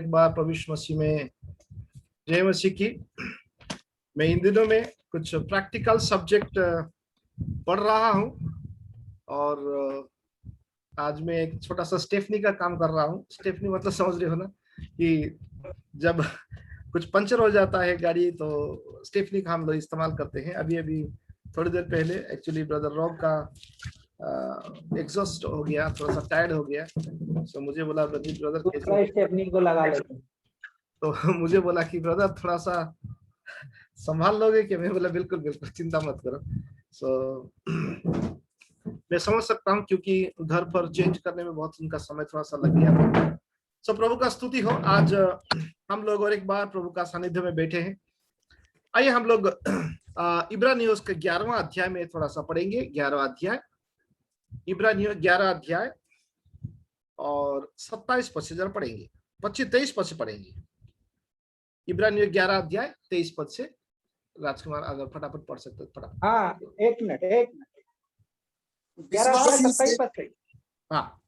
एक बार प्रभु यीशु मसीह में जय मसीह की। मैं इन दिनों में कुछ प्रैक्टिकल सब्जेक्ट पढ़ रहा हूँ और आज मैं एक छोटा सा स्टेफनी का काम कर रहा हूँ। स्टेफनी मतलब समझ रहे हो ना कि जब कुछ पंचर हो जाता है गाड़ी तो स्टेफनी का हम लोग इस्तेमाल करते हैं। अभी थोड़ी देर पहले एक्चुअली ब्रदर रॉब का एग्जॉस्ट हो गया, थोड़ा सा टायर्ड हो गया। तो मुझे बोला ब्रदर कैसे स्टेफनी को लगा लेते हैं। तो मुझे बोला कि ब्रदर थोड़ा सा संभाल लोगे कि? मैं बोला बिल्कुल बिल्कुल, चिंता मत करो। सो मैं समझ सकता हूँ क्योंकि घर पर चेंज करने में बहुत उनका समय थोड़ा सा लग गया। सो प्रभु का स्तुति हो। आज हम लोग और एक बार प्रभु का सानिध्य में बैठे हैं। आइए हम लोग इब्रानियों के 11वां अध्याय में थोड़ा सा पढ़ेंगे। 11वां अध्याय, इब्रानियों 11 अध्याय और 27 पद से जरा पढ़ेंगे, 23 पद से पढ़ेंगे। इब्रानियों 11 अध्याय 23 पद से। राजकुमार अगर फटाफट पढ़ सकते तो फटाफट। हाँ, एक मिनट 11 अध्याय 27 पद से। हाँ,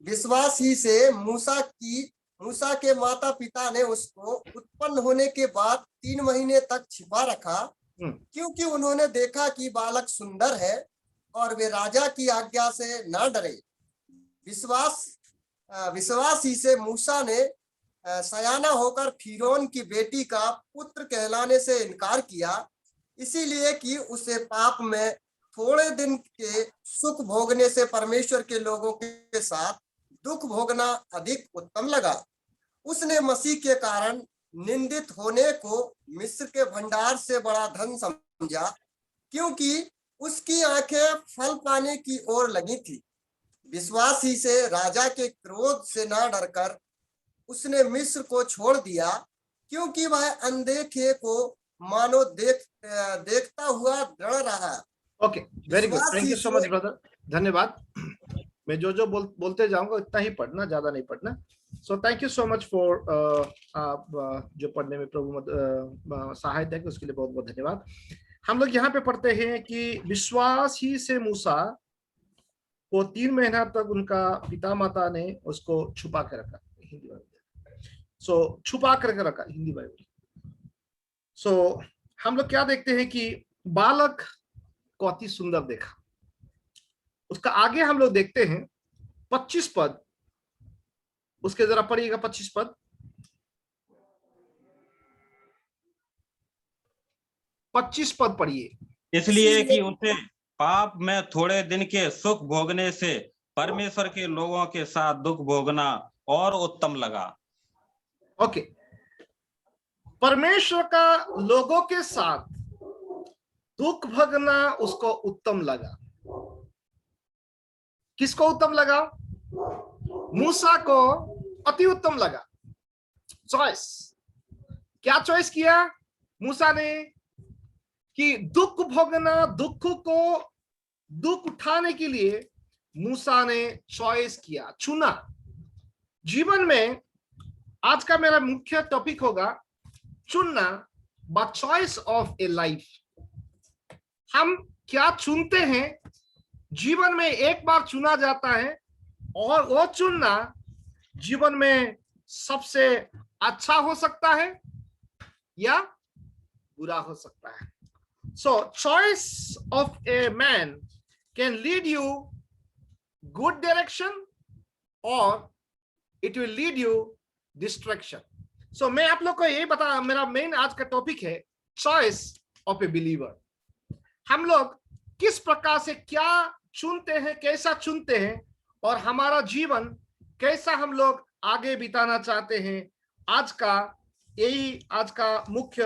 विश्वास ही से मूसा के माता पिता ने उसको उत्पन्न होने के बाद 3 महीने तक छिपा रखा, क्योंकि उन्होंने देखा कि बालक सुंदर है और वे राजा की आज्ञा से न डरे। विश्वास ही से मूसा ने सयाना होकर फिरौन की बेटी का पुत्र कहलाने से इनकार किया, इसीलिए कि उसे पाप में थोड़े दिन के सुख भोगने से परमेश्वर के लोगों के साथ दुख भोगना अधिक उत्तम लगा। उसने मसीह के कारण निंदित होने को मिस्र के भंडार से बड़ा धन समझा, क्योंकि उसकी आंखें फल पाने की ओर लगी थी। विश्वास ही से राजा के क्रोध से न डरकर उसने मिस्र को छोड़ दिया, क्योंकि वह अनदेखे को मानो देखता हुआ डर रहा। Okay, very good, thank you so much brother, धन्यवाद। मैं जो बोलते जाऊंगा इतना ही पढ़ना, ज्यादा नहीं पढ़ना। So thank you so much for आप जो पढ़ने में प्रभु सहायता है, उसके लिए बहुत बहुत धन्यवाद। हम लोग यहाँ पे पढ़ते हैं कि विश्वास ही से मूसा को 3 महीना तक उनका पिता माता ने उसको छुपा के रखा। हिंदी बाइबल, सो छुपा करके रखा, हिंदी बाइबल। सो हम लोग क्या देखते हैं कि बालक को अति सुंदर देखा। उसका आगे हम लोग देखते हैं 25 पद, उसके जरा पढ़िएगा 25 पद। 25 पद पढ़िए। इसलिए कि उसे पाप में थोड़े दिन के सुख भोगने से परमेश्वर के लोगों के साथ दुख भोगना और उत्तम लगा। ओके, परमेश्वर का लोगों के साथ दुख भोगना उसको उत्तम लगा। किसको उत्तम लगा? मूसा को अति उत्तम लगा। चॉइस, क्या चॉइस किया मूसा ने? कि दुख भोगना, दुख उठाने के लिए मूसा ने चॉइस किया, चुना। जीवन में आज का मेरा मुख्य टॉपिक होगा चुनना, the choice of A life. हम क्या चुनते हैं? जीवन में एक बार चुना जाता है और वो चुनना जीवन में सबसे अच्छा हो सकता है या बुरा हो सकता है। So choice of a man can lead you good direction or it will lead you destruction. So मैं आप लोग को यही बता, मेरा मेन आज का टॉपिक है चॉइस ऑफ ए बिलीवर। हम लोग किस प्रकार से क्या चुनते हैं, कैसा चुनते हैं और हमारा जीवन कैसा हम लोग आगे बिताना चाहते हैं। आज का मुख्य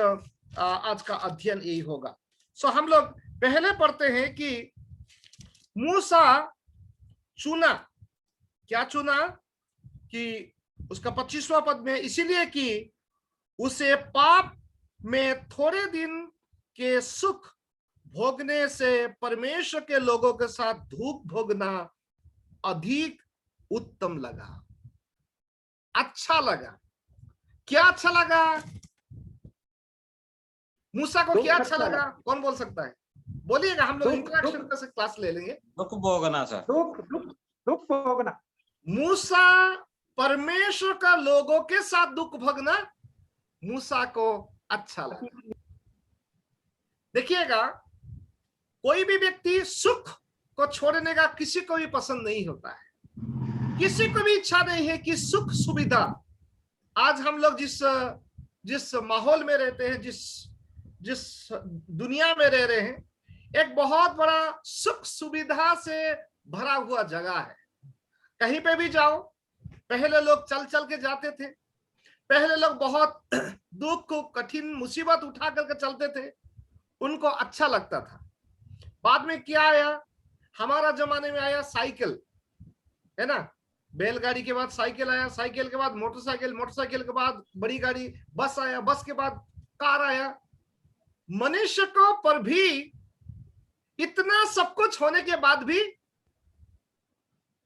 आज का अध्ययन यही होगा। सो हम लोग पहले पढ़ते हैं कि मूसा चुना, क्या चुना? कि उसका 25वां पद में, इसीलिए कि उसे पाप में थोड़े दिन के सुख भोगने से परमेश्वर के लोगों के साथ दुख भोगना अधिक उत्तम लगा, अच्छा लगा। क्या अच्छा लगा मूसा को? क्या अच्छा लगा? कौन बोल सकता है? बोलिएगा, हम लोग इंटरेक्शन का क्लास ले लेंगे। दुख भोगना सर, दुख भोगना। मूसा परमेश्वर का लोगों के साथ दुख भोगना मूसा को अच्छा लगा। देखिएगा, कोई भी व्यक्ति सुख को छोड़ने का किसी को भी पसंद नहीं होता है, किसी को भी इच्छा नहीं है कि सुख सुविधा, आज हम लोग जिस माहौल में रहते हैं, जिस दुनिया में रह रहे हैं, एक बहुत बड़ा सुख सुविधा से भरा हुआ जगह है। कहीं पे भी जाओ, पहले लोग चल चल के जाते थे, पहले लोग बहुत दुख को कठिन मुसीबत उठा करके चलते थे, उनको अच्छा लगता था। बाद में क्या आया, हमारा जमाने में आया साइकिल, है ना, बैलगाड़ी के बाद साइकिल आया, साइकिल के बाद मोटरसाइकिल, मोटरसाइकिल के बाद बड़ी गाड़ी, बस आया, बस के बाद कार आया। मनुष्य को पर भी इतना सब कुछ होने के बाद भी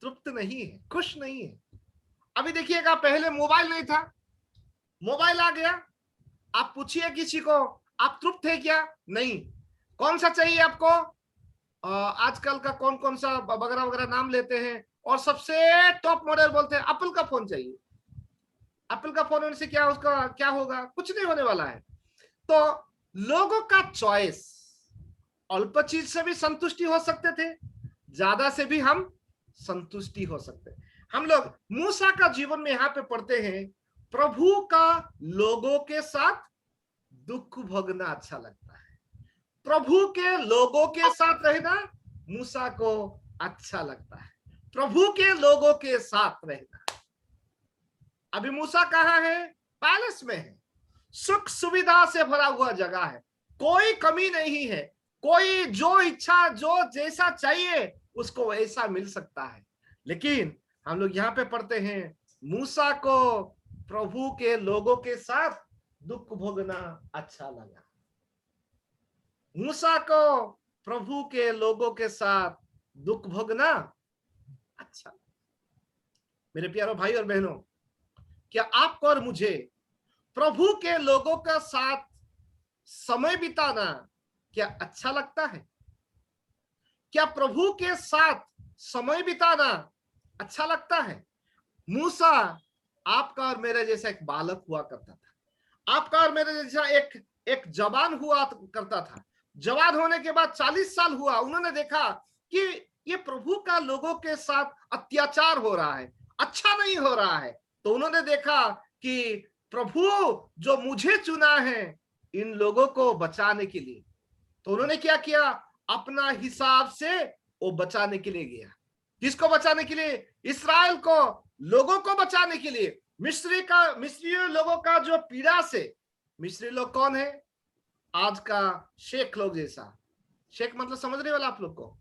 तृप्त नहीं है, खुश नहीं है। अभी देखिएगा, पहले मोबाइल नहीं था, मोबाइल आ गया, आप पूछिए किसी को आप तृप्त है क्या? नहीं। कौन सा चाहिए आपको? आजकल का कौन कौन सा वगैरह वगैरह नाम लेते हैं, और सबसे टॉप मॉडल बोलते हैं एप्पल का फोन चाहिए। एप्पल का फोन होने से क्या, उसका क्या होगा? कुछ नहीं होने वाला है। तो लोगों का चॉइस, अल्प चीज से भी संतुष्टि हो सकते थे, ज्यादा से भी हम संतुष्टि हो सकते। हम लोग मूसा का जीवन में यहाँ पे पढ़ते हैं, प्रभु का लोगों के साथ दुख भोगना अच्छा लगता है। प्रभु के लोगों के साथ रहना मूसा को अच्छा लगता है, प्रभु के लोगों के साथ रहना। अभी मूसा कहाँ है? पैलेस में है, सुख सुविधा से भरा हुआ जगह है, कोई कमी नहीं है, कोई जो इच्छा, जो जैसा चाहिए उसको वैसा मिल सकता है। लेकिन हम लोग यहाँ पे पढ़ते हैं, मूसा को प्रभु के लोगों के साथ दुख भोगना अच्छा लगा। मूसा को प्रभु के लोगों के साथ दुख भोगना अच्छा। मेरे प्यारे भाई और बहनों, क्या आपको और मुझे प्रभु के लोगों का साथ समय बिताना क्या अच्छा लगता है? क्या प्रभु के साथ समय बिताना अच्छा लगता है? मूसा आपका और मेरे जैसा एक बालक हुआ करता था, आपका और मेरे जैसा एक जवान हुआ करता था। जवान होने के बाद 40 साल हुआ, उन्होंने देखा कि ये प्रभु का लोगों के साथ अत्याचार हो रहा है, अच्छा नहीं हो रहा है। तो उन्होंने देखा कि प्रभु जो मुझे चुना है इन लोगों को बचाने के लिए, तो उन्होंने क्या किया? अपना हिसाब से वो बचाने के लिए गया। किसको बचाने के लिए? इस्राएल को, लोगों को बचाने के लिए। मिस्री लोगों का जो पीड़ा से, मिस्री लोग कौन है? आज का शेख लोग जैसा। शेख मतलब समझ रहे वाला आप लोग को?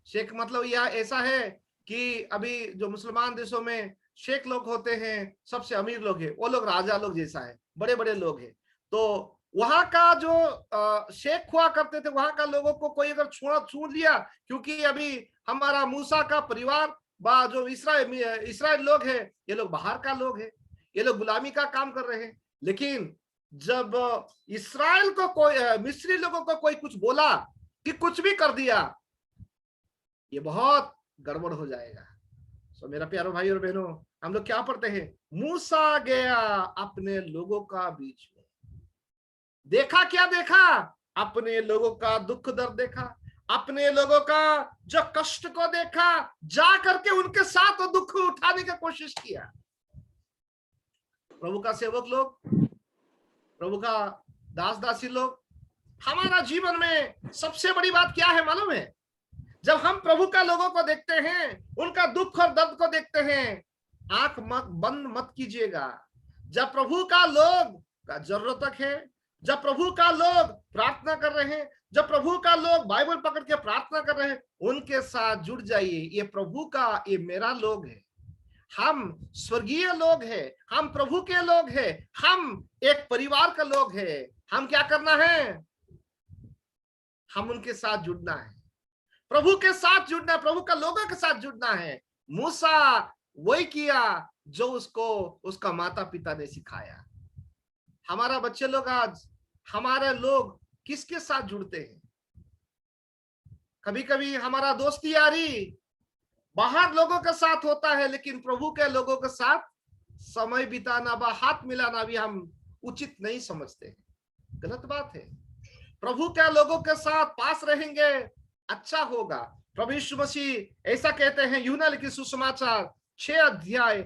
शेख मतलब यह ऐसा है कि अभी जो मुसलमान देशों में शेख लोग होते हैं, सबसे अमीर लोग हैं, वो लोग राजा लोग जैसा है, बड़े बड़े लोग हैं। तो वहां का जो शेख हुआ करते थे, वहां का लोगों को कोई अगर छू लिया, क्योंकि अभी हमारा मूसा का परिवार जो इस्राएल लोग हैं, ये लोग बाहर का लोग हैं, ये लोग गुलामी का काम कर रहे हैं। लेकिन जब इस्राएल को कोई, मिस्री लोगों को कोई कुछ बोला कि कुछ भी कर दिया, ये बहुत गड़बड़ हो जाएगा। सो मेरा प्यारो भाई और बहनों, हम लोग क्या पढ़ते हैं? मूसा गया अपने लोगों का बीच में, देखा क्या देखा? अपने लोगों का दुख दर्द देखा, अपने लोगों का जो कष्ट को देखा, जा करके उनके साथ वो दुख उठाने की कोशिश किया। प्रभु का सेवक लोग, प्रभु का दास दासी लोग, हमारा जीवन में सबसे बड़ी बात क्या है मालूम है? जब हम प्रभु का लोगों को देखते हैं, उनका दुख और दर्द को देखते हैं, आंख बंद मत कीजिएगा। जब प्रभु का लोग का जरूरत है, जब प्रभु का लोग प्रार्थना कर रहे हैं, जब प्रभु का लोग बाइबल पकड़ के प्रार्थना कर रहे हैं, उनके साथ जुड़ जाइए। ये प्रभु का, ये मेरा लोग है, हम स्वर्गीय लोग हैं, हम प्रभु के लोग हैं, हम एक परिवार का लोग हैं। हम क्या करना है? हम उनके साथ जुड़ना है, प्रभु के साथ जुड़ना है, प्रभु का लोगों के साथ जुड़ना है। मूसा वही किया जो उसको उसका माता पिता ने सिखाया। हमारा बच्चे लोग आज, हमारे लोग किसके साथ जुड़ते हैं? कभी कभी हमारा दोस्ती यारी बाहर लोगों के साथ होता है, लेकिन प्रभु के लोगों के साथ समय बिताना व हाथ मिलाना भी हम उचित नहीं समझते हैं, गलत बात है। प्रभु के लोगों के साथ पास रहेंगे, अच्छा होगा। प्रभु यीशु मसीह ऐसा कहते हैं, यूहन्ना लिखित सुसमाचार 6 अध्याय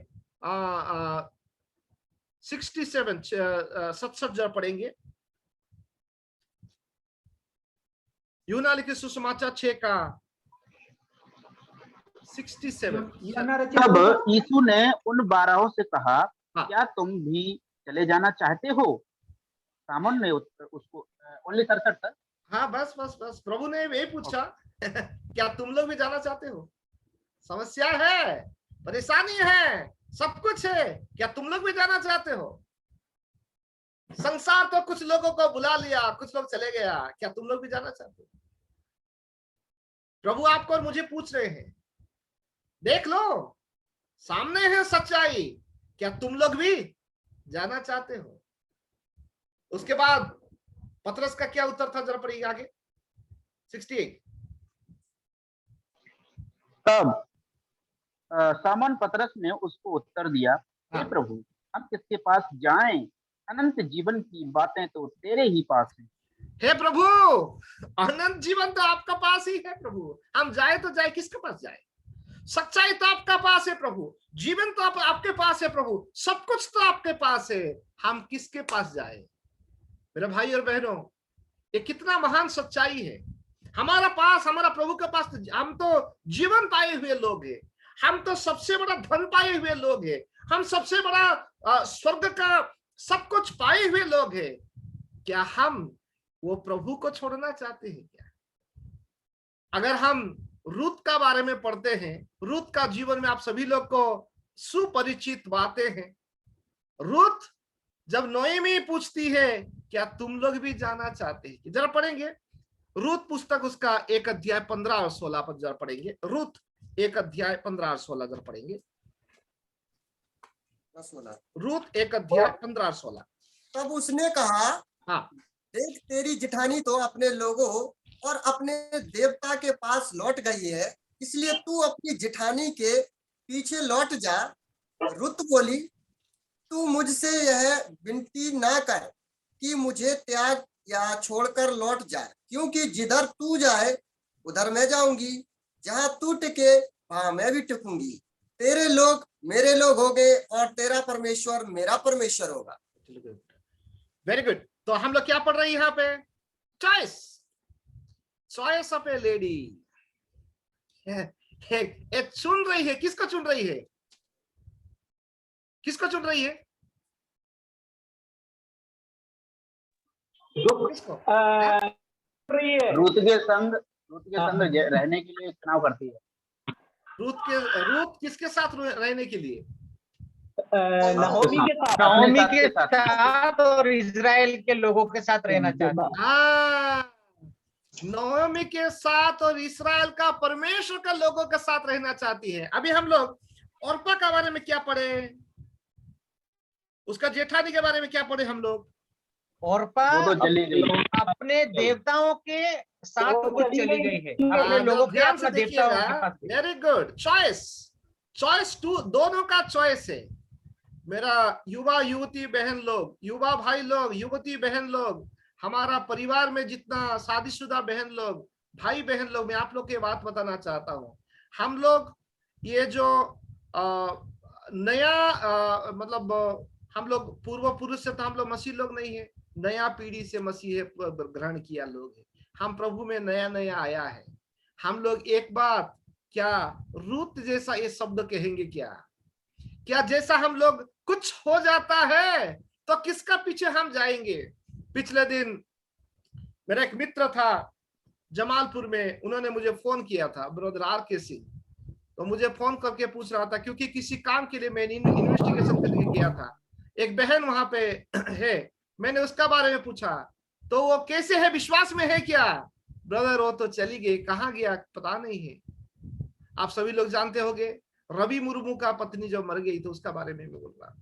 67 जरा पढ़ेंगे। यूहन्ना लिखित सुसमाचार 6 का 67। तब यीशु ने उन 12 से कहा, हाँ। क्या तुम भी चले जाना चाहते हो? सामन ने उसको ओनली 67। हाँ, बस बस बस, प्रभु ने यही पूछा क्या तुम लोग भी जाना चाहते हो? समस्या है, परेशानी है, सब कुछ है, क्या तुम लोग भी जाना चाहते हो? संसार तो कुछ लोगों को बुला लिया, कुछ लोग चले गया, क्या तुम लोग भी जाना चाहते हो? प्रभु आपको और मुझे पूछ रहे हैं, देख लो सामने है सच्चाई, क्या तुम लोग भी जाना चाहते हो? उसके बाद पतरस का क्या उत्तर था, जरा पढ़िए आगे 68। तब सामन पतरस ने उसको उत्तर दिया, हे हाँ। प्रभु, हम किसके पास जाएं? अनंत जीवन की बातें तो तेरे ही पास हैं। हे प्रभु, अनंत जीवन तो आपका पास ही है प्रभु, हम जाए तो जाए किसके पास जाए? सच्चाई तो आपका पास है प्रभु, जीवन तो आपके पास है प्रभु, सब कुछ तो आपके पास है, हम किसके पास जाए? मेरे भाई और बहनों, ये कितना महान सच्चाई है। हमारा प्रभु के पास हम तो जीवन पाए हुए लोग हैं, हम तो सबसे बड़ा धन पाए हुए लोग हैं, हम सबसे बड़ा स्वर्ग का सब कुछ पाए हुए लोग हैं। क्या हम वो प्रभु को छोड़ना चाहते हैं क्या? अगर हम रूत का बारे में पढ़ते हैं, रूत का जीवन में आप सभी लोग को सुपरिचित बातें हैं। रूत जब नोएमी पूछती है, क्या तुम लोग भी जाना चाहते हैं? जरा पढ़ेंगे रूत पुस्तक, उसका 1 अध्याय 15 और 16 पर जरा पढ़ेंगे। रूत 1 अध्याय 15 और 16 जरा पढ़ेंगे। रूत 1 अध्याय 15 और 16। तब उसने कहा, हाँ, देख तेरी जिठानी तो अपने लोगों और अपने देवता के पास लौट गई है, इसलिए तू अपनी जिठानी के पीछे लौट जा। रुत बोली, तू मुझसे यह विनती ना कर कि मुझे त्याग या छोड़कर लौट जाए, क्योंकि जिधर तू जाए उधर मैं जाऊंगी, जहां तू टिके वहां मैं भी टिकूंगी। तेरे लोग मेरे लोग होंगे और तेरा परमेश्वर मेरा परमेश्वर होगा। Very good. तो हम लोग क्या पढ़ रहे हैं यहाँ पे? Choice of A lady. चुन रही है, किसको चुन रही है? किसको चुन रही है? किसको? रूत के संग रहने के लिए चुनाव करती है। रूत किसके साथ रहने के लिए? नहोमी के साथ और इजराइल के लोगों के साथ रहना चाहता है। हाँ, नहोमी के साथ और इस्राएल का, परमेश्वर का लोगों के साथ रहना चाहती है। अभी हम लोग ओर्पा के बारे में क्या पढ़े? उसका जेठानी के बारे में क्या पढ़े हम लोग? ओर्पा वो तो चली गई, अपने देवताओं के साथ वो चली गई है, अपने लोगों के, ध्यान से अपने देवताओं के पास। Very good. चॉइस टू, दोनों का चॉइस है। मेरा युवा युवती बहन लोग, युवा भाई लोग, युवती बहन लोग, हमारा परिवार में जितना शादीशुदा बहन लोग, भाई बहन लोग, मैं आप लोग की बात बताना चाहता हूँ। हम लोग ये जो नया मतलब हम लोग पूर्व पुरुष से तो हम लोग मसीह लोग नहीं है, नया पीढ़ी से मसीह ग्रहण किया लोग है। हम प्रभु में नया नया आया है। हम लोग एक बात, क्या रूत जैसा ये शब्द कहेंगे क्या जैसा हम लोग कुछ हो जाता है तो किसका पीछे हम जाएंगे? पिछले दिन मेरा एक मित्र था जमालपुर में, उन्होंने मुझे फोन किया था, ब्रदर RK सिंह। तो मुझे फोन करके पूछ रहा था, क्योंकि किसी काम के लिए मैंने इन्वेस्टिगेशन करके गया था। एक बहन वहां पे है, मैंने उसका बारे में पूछा, तो वो कैसे है, विश्वास में है क्या? ब्रदर वो तो चली गई, कहाँ गया पता नहीं है। आप सभी लोग जानते होंगे, रवि मुर्मू का पत्नी जो मर गई, तो उसका बारे में मैं बोल रहा।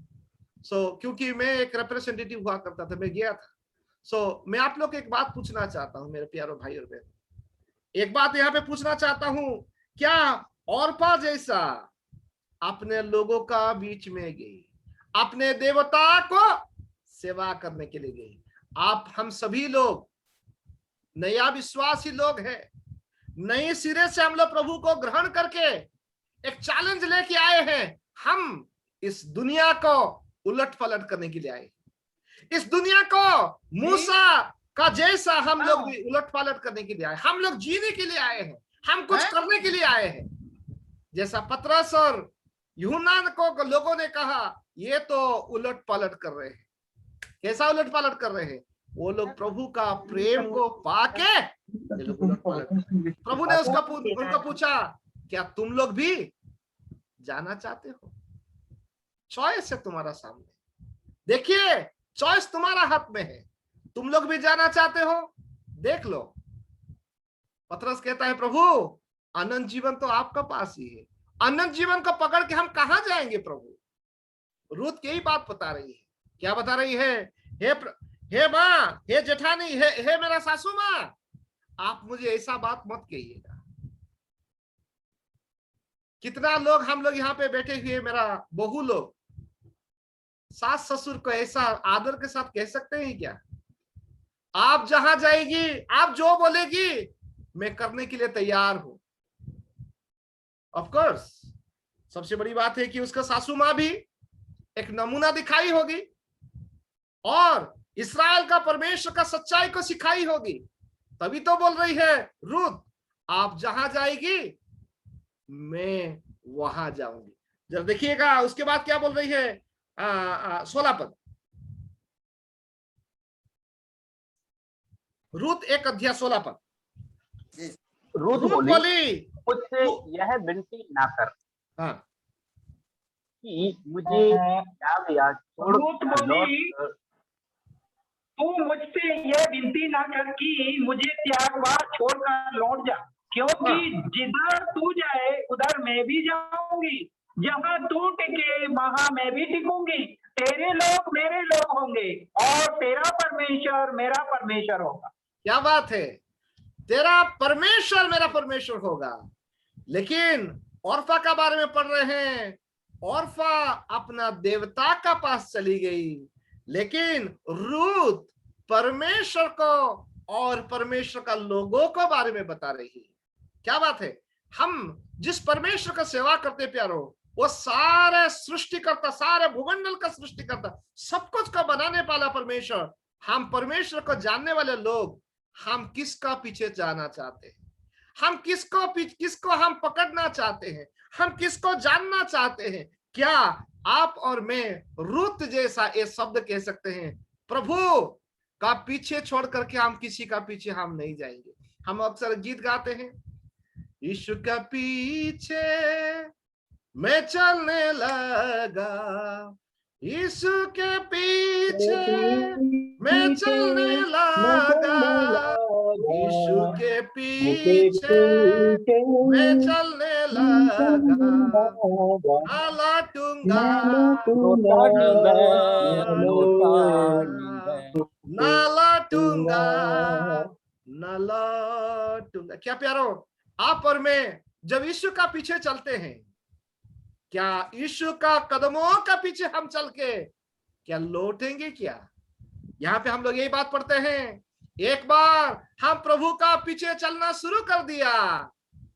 क्योंकि मैं एक रिप्रेजेंटेटिव हुआ करता था, मैं गया था। मैं आप लोग एक बात पूछना चाहता हूं मेरे प्यारे भाई और बहन, एक बात यहाँ पे पूछना चाहता हूं, क्या ओर्पा जैसा अपने लोगों का बीच में गई, अपने देवता को सेवा करने के लिए गई। आप हम सभी लोग नया विश्वासी लोग हैं, नए सिरे से हम लोग प्रभु को ग्रहण करके एक चैलेंज लेके आए हैं। हम इस दुनिया को उलट पलट करने के लिए आए, इस दुनिया को मूसा का जैसा हम लोग भी उलट पलट करने के लिए आए। हम लोग जीने के लिए आए हैं, हम कुछ करने के लिए आए हैं। जैसा पतरस और यूहन्ना को लोगों ने कहा, ये तो उलट पलट कर रहे हैं। कैसा उलट पलट कर रहे हैं? वो लोग प्रभु का प्रेम को पाके ये लोग उलट पलट कर रहे हैं। प्रभु ने उनको पूछा, क्या तुम लोग भी जाना चाहते हो? चॉइस है तुम्हारा सामने, देखिए चॉइस तुम्हारा हाथ में है। तुम लोग भी जाना चाहते हो? देख लो। पतरस कहता है, प्रभु अनंत जीवन तो आपका पास ही है, अनंत जीवन को पकड़ के हम कहां जाएंगे प्रभु? रूत यही बात बता रही है। क्या बता रही है? हे माँ, हे जेठानी, हे मेरा सासू माँ, आप मुझे ऐसा बात मत कहिएगा। कितना लोग हम लोग यहाँ पे बैठे हुए, मेरा बहू लोग सास ससुर को ऐसा आदर के साथ कह सकते हैं क्या? आप जहां जाएगी, आप जो बोलेगी मैं करने के लिए तैयार हूं। ऑफ कोर्स सबसे बड़ी बात है कि उसका सासू माँ भी एक नमूना दिखाई होगी और इस्राएल का परमेश्वर का सच्चाई को सिखाई होगी, तभी तो बोल रही है रूत, आप जहां जाएगी मैं वहां जाऊंगी। जब देखिएगा उसके बाद क्या बोल रही है, 16 पद, रूत 1:16 पद। रूत बोली, मुझसे यह विनती ना कर कि मुझे त्याग या छोड़ लौट। तू मुझसे यह विनती ना कर कि मुझे त्यागवार छोड़कर लौट जा, क्योंकि जिधर तू जाए उधर मैं भी जाऊंगी, जहां तू टिके वहां मैं भी टिकूंगी। तेरे लोग मेरे लोग होंगे और तेरा परमेश्वर मेरा परमेश्वर होगा। क्या बात है, तेरा परमेश्वर मेरा परमेश्वर होगा। लेकिन औरफा का बारे में पढ़ रहे हैं, औरफा अपना देवता का पास चली गई, लेकिन रूत परमेश्वर को और परमेश्वर का लोगों को बारे में बता रही है। क्या बात है, हम जिस परमेश्वर का सेवा करते प्यारो, वो सारे सृष्टिकर्ता, सारे भूमंडल का सृष्टिकर्ता, सब कुछ का बनाने वाला परमेश्वर। हम परमेश्वर को जानने वाले लोग, हम किसका पीछे जाना चाहते हैं? हम किसको हम पकड़ना चाहते हैं? हम किसको जानना चाहते हैं? क्या आप और मैं रूत जैसा ये शब्द कह सकते हैं, प्रभु का पीछे छोड़ करके हम किसी का पीछे हम नहीं जाएंगे। हम अक्सर गीत गाते हैं, यीशु का पीछे मैं चलने लगा, यीशु के पीछे मैं चलने लगा, यीशु के पीछे मैं चलने लगा, ना लौटूंगा, ना लौटूंगा, ना लौटूंगा। क्या प्यारो, आप और मैं जब यीशु का पीछे चलते हैं, क्या यीशु का कदमों का पीछे हम चल के क्या लौटेंगे? क्या यहाँ पे हम लोग यही बात पढ़ते हैं, एक बार हम प्रभु का पीछे चलना शुरू कर दिया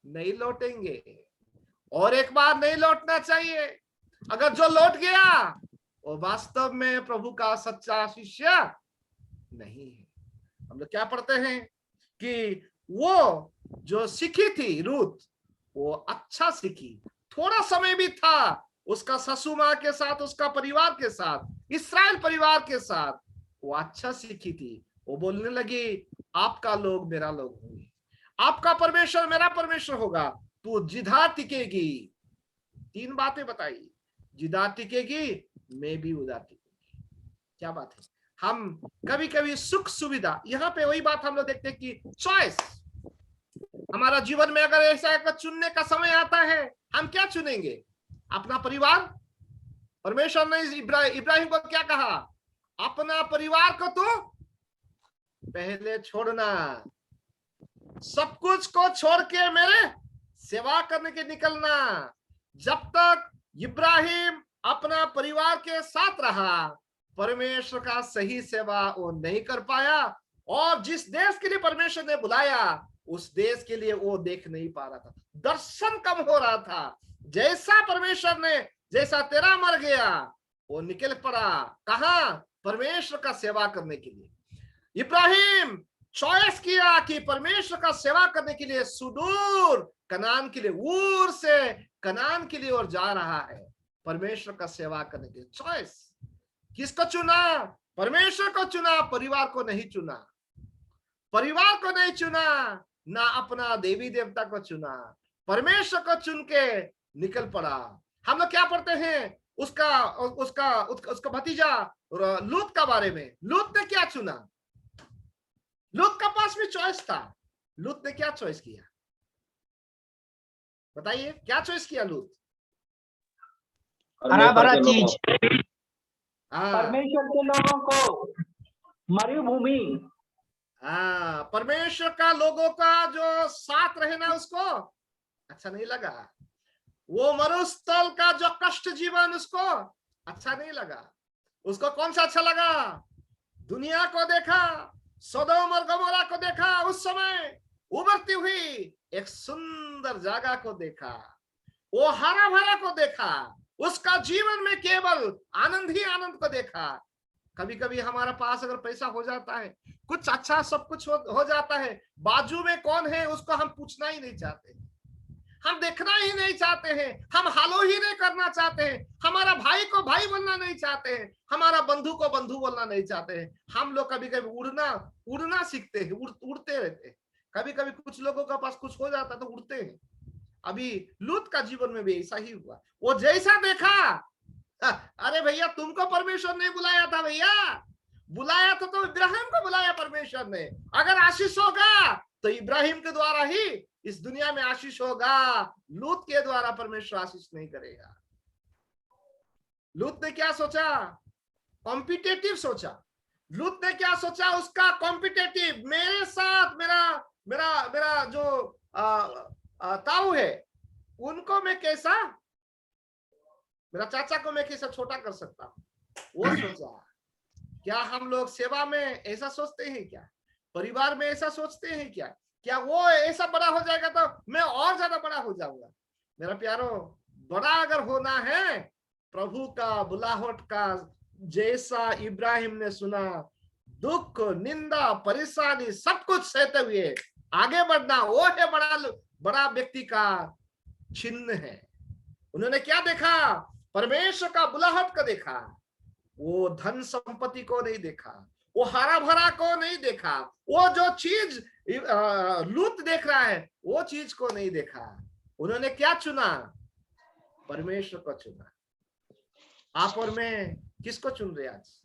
नहीं लौटेंगे, और एक बार नहीं लौटना चाहिए। अगर जो लौट गया वो वास्तव में प्रभु का सच्चा शिष्य नहीं है। हम लोग क्या पढ़ते हैं कि वो जो सीखी थी रूत, वो अच्छा सीखी, थोड़ा समय भी था उसका ससुर माँ के साथ, उसका परिवार के साथ, इस्राएल परिवार के साथ, वो अच्छा सीखी थी। वो बोलने लगी, आपका लोग मेरा लोग होंगे, आपका परमेश्वर मेरा परमेश्वर होगा, तू जिधा टिकेगी। 3 बातें बताई, जिधा टिकेगी मैं भी उधर टिकूंगी। क्या बात है, हम कभी कभी सुख सुविधा, यहाँ पे वही बात हम लोग देखते हैं कि चॉइस हमारा जीवन में अगर ऐसा चुनने का समय आता है, हम क्या चुनेंगे? अपना परिवार? परमेश्वर ने इब्राहिम को क्या कहा? अपना परिवार को तो पहले छोड़ना, सब कुछ को छोड़ के मेरे सेवा करने के निकलना। जब तक इब्राहिम अपना परिवार के साथ रहा, परमेश्वर का सही सेवा वो नहीं कर पाया, और जिस देश के लिए परमेश्वर ने बुलाया उस देश के लिए वो देख नहीं पा रहा था, दर्शन कम हो रहा था। जैसा परमेश्वर ने, जैसा तेरा मर गया, वो निकल पड़ा कहा? परमेश्वर का सेवा करने के लिए। इब्राहिम चॉइस किया कि परमेश्वर का सेवा करने के लिए सुदूर कनान के लिए, ऊर से कनान के लिए और जा रहा है, परमेश्वर का सेवा करने के लिए। चॉइस किसको चुना? परमेश्वर को चुना, परिवार को नहीं चुना। परिवार को नहीं चुना, ना अपना देवी देवता को चुना, परमेश्वर को चुन के निकल पड़ा। हम लोग क्या पढ़ते हैं उसका भतीजा लूत का बारे में। लूत ने क्या चुना? लूत का पास भी चॉइस था। लूत ने क्या चॉइस किया? बताइए, क्या चॉइस किया लूत? हरा भरा चीज। परमेश्वर के लोगों को मरुभूमि, परमेश्वर का लोगों का जो साथ रहना उसको अच्छा नहीं लगा। वो मरुस्थल का जो कष्ट जीवन उसको अच्छा नहीं लगा। उसको कौन सा अच्छा लगा? दुनिया को देखा, सदोम और गमोरा को देखा, उस समय उभरती हुई एक सुंदर जगह को देखा, वो हरा भरा को देखा, उसका जीवन में केवल आनंद ही आनंद को देखा। कभी कभी हमारा पास अगर पैसा हो जाता है, कुछ अच्छा सब कुछ हो जाता है, बाजू में कौन है उसको हम पूछना ही नहीं चाहते, हम देखना ही नहीं चाहते हैं, हम हालो ही नहीं करना चाहते हैं, हमारा भाई को भाई बोलना नहीं चाहते हैं, हमारा बंधु को बंधु बोलना नहीं चाहते हैं। हम लोग कभी कभी उड़ना सीखते हैं, उड़ते रहते हैं। कभी कभी कुछ लोगों के पास कुछ हो जाता तो उड़ते हैं। अभी लूत का जीवन में भी ऐसा ही हुआ। वो जैसा देखा, अरे भैया तुमको परमेश्वर ने बुलाया था, भैया बुलाया था तो इब्राहिम को बुलाया परमेश्वर ने। अगर आशीष होगा तो इब्राहिम के द्वारा ही इस दुनिया में आशीष होगा, लूत के द्वारा परमेश्वर आशीष नहीं करेगा। लूत ने क्या सोचा? कॉम्पिटेटिव सोचा। लूत ने क्या सोचा? उसका कॉम्पिटेटिव, मेरे साथ मेरा मेरा मेरा जो ताऊ है उनको मैं कैसा, मेरा चाचा को मैं कैसा छोटा कर सकता हूं, वो सोचा। क्या हम लोग सेवा में ऐसा सोचते हैं? क्या परिवार में ऐसा सोचते हैं? क्या वो ऐसा बड़ा हो जाएगा तो मैं और ज्यादा बड़ा हो जाऊंगा? मेरा प्यारो, बड़ा अगर होना है, प्रभु का बुलाहट का जैसा इब्राहिम ने सुना, दुख, निंदा, परेशानी सब कुछ सहते हुए आगे बढ़ना, वो है बड़ा व्यक्ति का चिन्ह है। उन्होंने क्या देखा? परमेश्वर का बुलाहट को देखा। वो धन संपत्ति को नहीं देखा, वो हरा भरा को नहीं देखा, वो जो चीज लूत देख रहा है वो चीज को नहीं देखा। उन्होंने क्या चुना? परमेश्वर को चुना। आप और मैं किसको चुन रहे? आज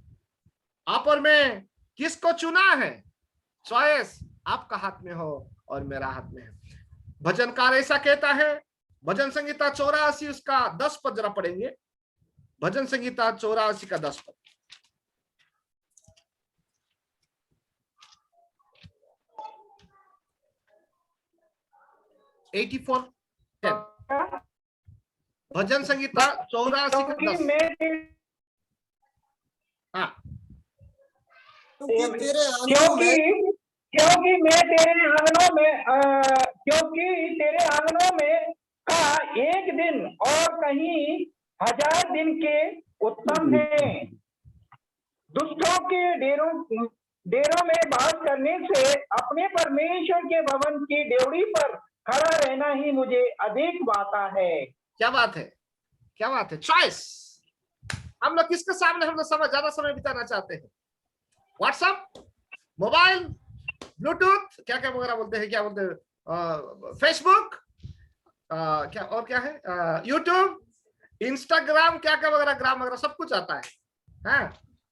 आप और मैं किसको चुना है? चॉइस आपका हाथ में हो और मेरा हाथ में है। भजनकार ऐसा कहता है, भजन संहिता 84 उसका 10 पद जरा पढ़ेंगे। भजन संहिता 84 का 10 पद। भजन संहिता 84 का 10। हाँ, क्योंकि तेरे आंगनों में, क्योंकि मैं तेरे आंगनों में क्योंकि तेरे आंगनों में का एक दिन और कहीं 1000 दिन के उत्तम है। दुष्टों के डेरों में बात करने से अपने परमेश्वर के भवन की डेवड़ी पर खड़ा रहना ही मुझे अधिक भाता है। क्या बात है, क्या बात है। चॉइस। हम लोग किसके सामने हम लोग ज्यादा समय बिताना चाहते हैं? व्हाट्सएप, मोबाइल, ब्लूटूथ, क्या क्या वगैरह बोलते हैं, क्या बोलते हैं, फेसबुक, क्या और क्या है, यूट्यूब, इंस्टाग्राम, क्या क्या वगैरह, ग्राम वगैरह सब कुछ आता है।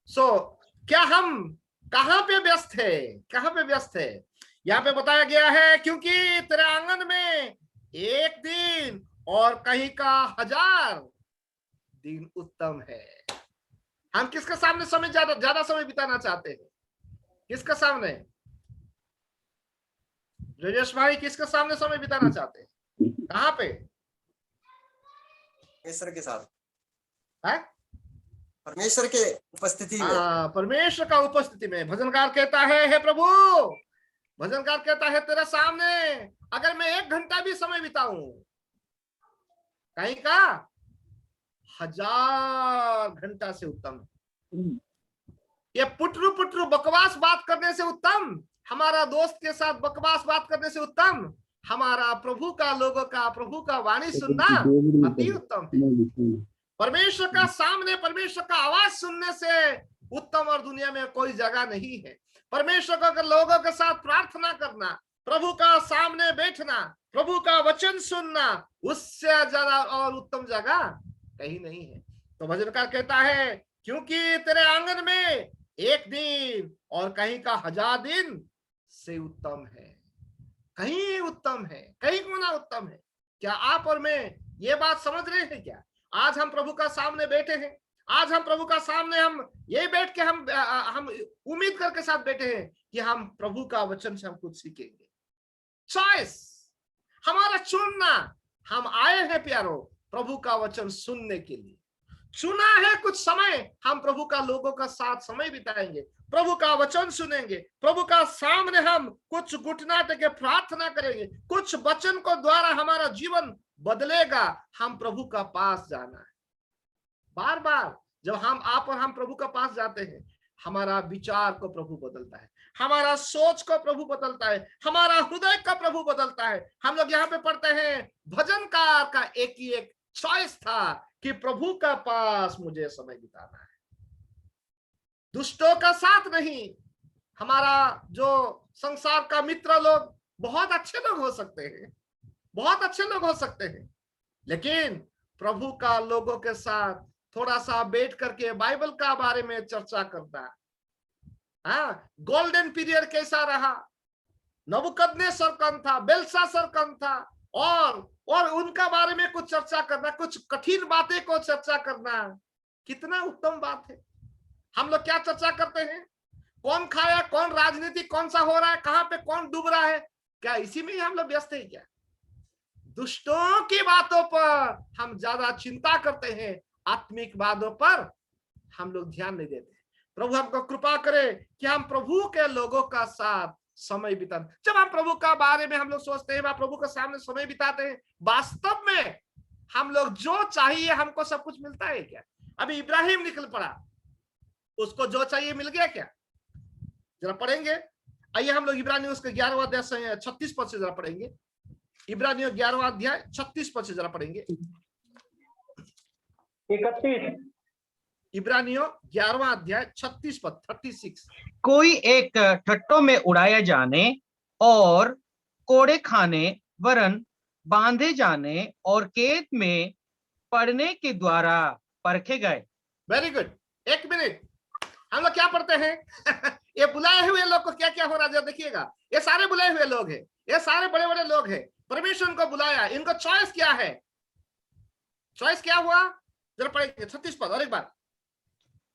सो क्या हम कहाँ पे व्यस्त है? कहाँ पे व्यस्त है? यहाँ पे बताया गया है, क्योंकि तेरे आंगन में एक दिन और कहीं का 1000 दिन उत्तम है। हम किसके सामने समय ज्यादा समय बिताना चाहते हैं? किसके सामने? राजेश भाई, किसके सामने समय बिताना चाहते हैं? कहाँ पे? ईश्वर के साथ। है? परमेश्वर के उपस्थिति में। परमेश्वर का उपस्थिति में। भजनकार कहता है, हे प्रभु, भजनकार कहता है तेरे सामने अगर मैं 1 घंटा भी समय बिताऊं, कहीं का 1000 घंटा से उत्तम है। ये पुटरू पुटरू बकवास बात करने से उत्तम, हमारा दोस्त के साथ बकवास बात करने से उत्तम, हमारा प्रभु का लोगों का, प्रभु का वाणी सुनना अति उत्तम है। परमेश्वर का सामने परमेश्वर का आवाज सुनने से उत्तम और दुनिया में कोई जगह नहीं है। परमेश्वर को लोगों के साथ प्रार्थना करना, प्रभु का सामने बैठना, प्रभु का वचन सुनना, उससे ज्यादा और उत्तम जगह कहीं नहीं है। तो भजनकार कहता है, क्योंकि तेरे आंगन में 1 दिन और कहीं का 1000 दिन से उत्तम है। कहीं उत्तम है, कहीं गुना उत्तम है। क्या आप और मैं ये बात समझ रहे हैं? क्या आज हम प्रभु का सामने बैठे हैं, आज हम प्रभु का सामने हम यही बैठ के हम उम्मीद करके साथ बैठे हैं कि हम प्रभु का वचन से हम कुछ सीखेंगे। चॉइस हमारा चुनना, हम आए हैं प्यारो प्रभु का वचन सुनने के लिए, चुना है कुछ समय हम प्रभु का लोगों का साथ समय बिताएंगे, प्रभु का वचन सुनेंगे, प्रभु का सामने हम कुछ घुटना टेके प्रार्थना करेंगे, कुछ वचन को द्वारा हमारा जीवन बदलेगा। हम प्रभु का पास जाना है। बार बार जब आप और हम प्रभु का पास जाते हैं, हमारा विचार को प्रभु बदलता है, हमारा सोच को प्रभु बदलता है, हमारा हृदय का प्रभु बदलता है। हम लोग यहाँ पे पढ़ते हैं, भजनकार का एक ही एक चॉइस था कि प्रभु का पास मुझे समय बिताना है, दुष्टों का साथ नहीं। हमारा जो संसार का मित्र लोग बहुत अच्छे लोग हो सकते हैं, बहुत अच्छे लोग हो सकते हैं, लेकिन प्रभु का लोगों के साथ थोड़ा सा बैठ करके बाइबल का बारे में चर्चा करना। हाँ, गोल्डन पीरियड कैसा रहा, नबूकदनेस्सर कौन था, बेलशास्सर कौन था, और उनका बारे में कुछ चर्चा करना, कुछ कठिन बातें को चर्चा करना, कितना उत्तम बात है। हम लोग क्या चर्चा करते हैं? कौन खाया, कौन राजनीति कौन सा हो रहा है, कहां पे कौन डूब रहा है, क्या इसी में ही हम लोग व्यस्त हैं? क्या दुष्टों की बातों पर हम ज्यादा चिंता करते हैं, आत्मिक बातों पर हम लोग ध्यान नहीं देते। प्रभु हमको कृपा करे कि हम प्रभु के लोगों का साथ समय बिताएं। जब हम प्रभु का बारे में हम लोग सोचते हैं, प्रभु के सामने समय बिताते हैं, वास्तव में हम लोग जो चाहिए हमको सब कुछ मिलता है क्या? अभी इब्राहिम निकल पड़ा, उसको जो चाहिए मिल गया क्या? जरा पढ़ेंगे, आइए हम लोग इब्रानियों उसके 11वां अध्याय 36 पद से जरा पढ़ेंगे। इब्रानियों 11वां अध्याय 36 पद से जरा पढ़ेंगे। 31 इब्रानियों 11वां अध्याय 36 पद 36। कोई एक ठट्टों में उड़ाया जाने और कोड़े खाने वरन बांधे जाने और कैद में पड़ने के द्वारा परखे गए। वेरी गुड, 1 मिनट, हम लोग क्या पढ़ते हैं? ये बुलाए हुए लोग को क्या क्या हो रहा है देखिएगा। ये सारे बुलाए हुए लोग हैं, ये सारे बड़े बड़े लोग हैं, परमेश्वर को बुलाया। इनको चॉइस क्या है? चॉइस क्या हुआ? जरा पढ़ेंगे 36 पद और एक बार।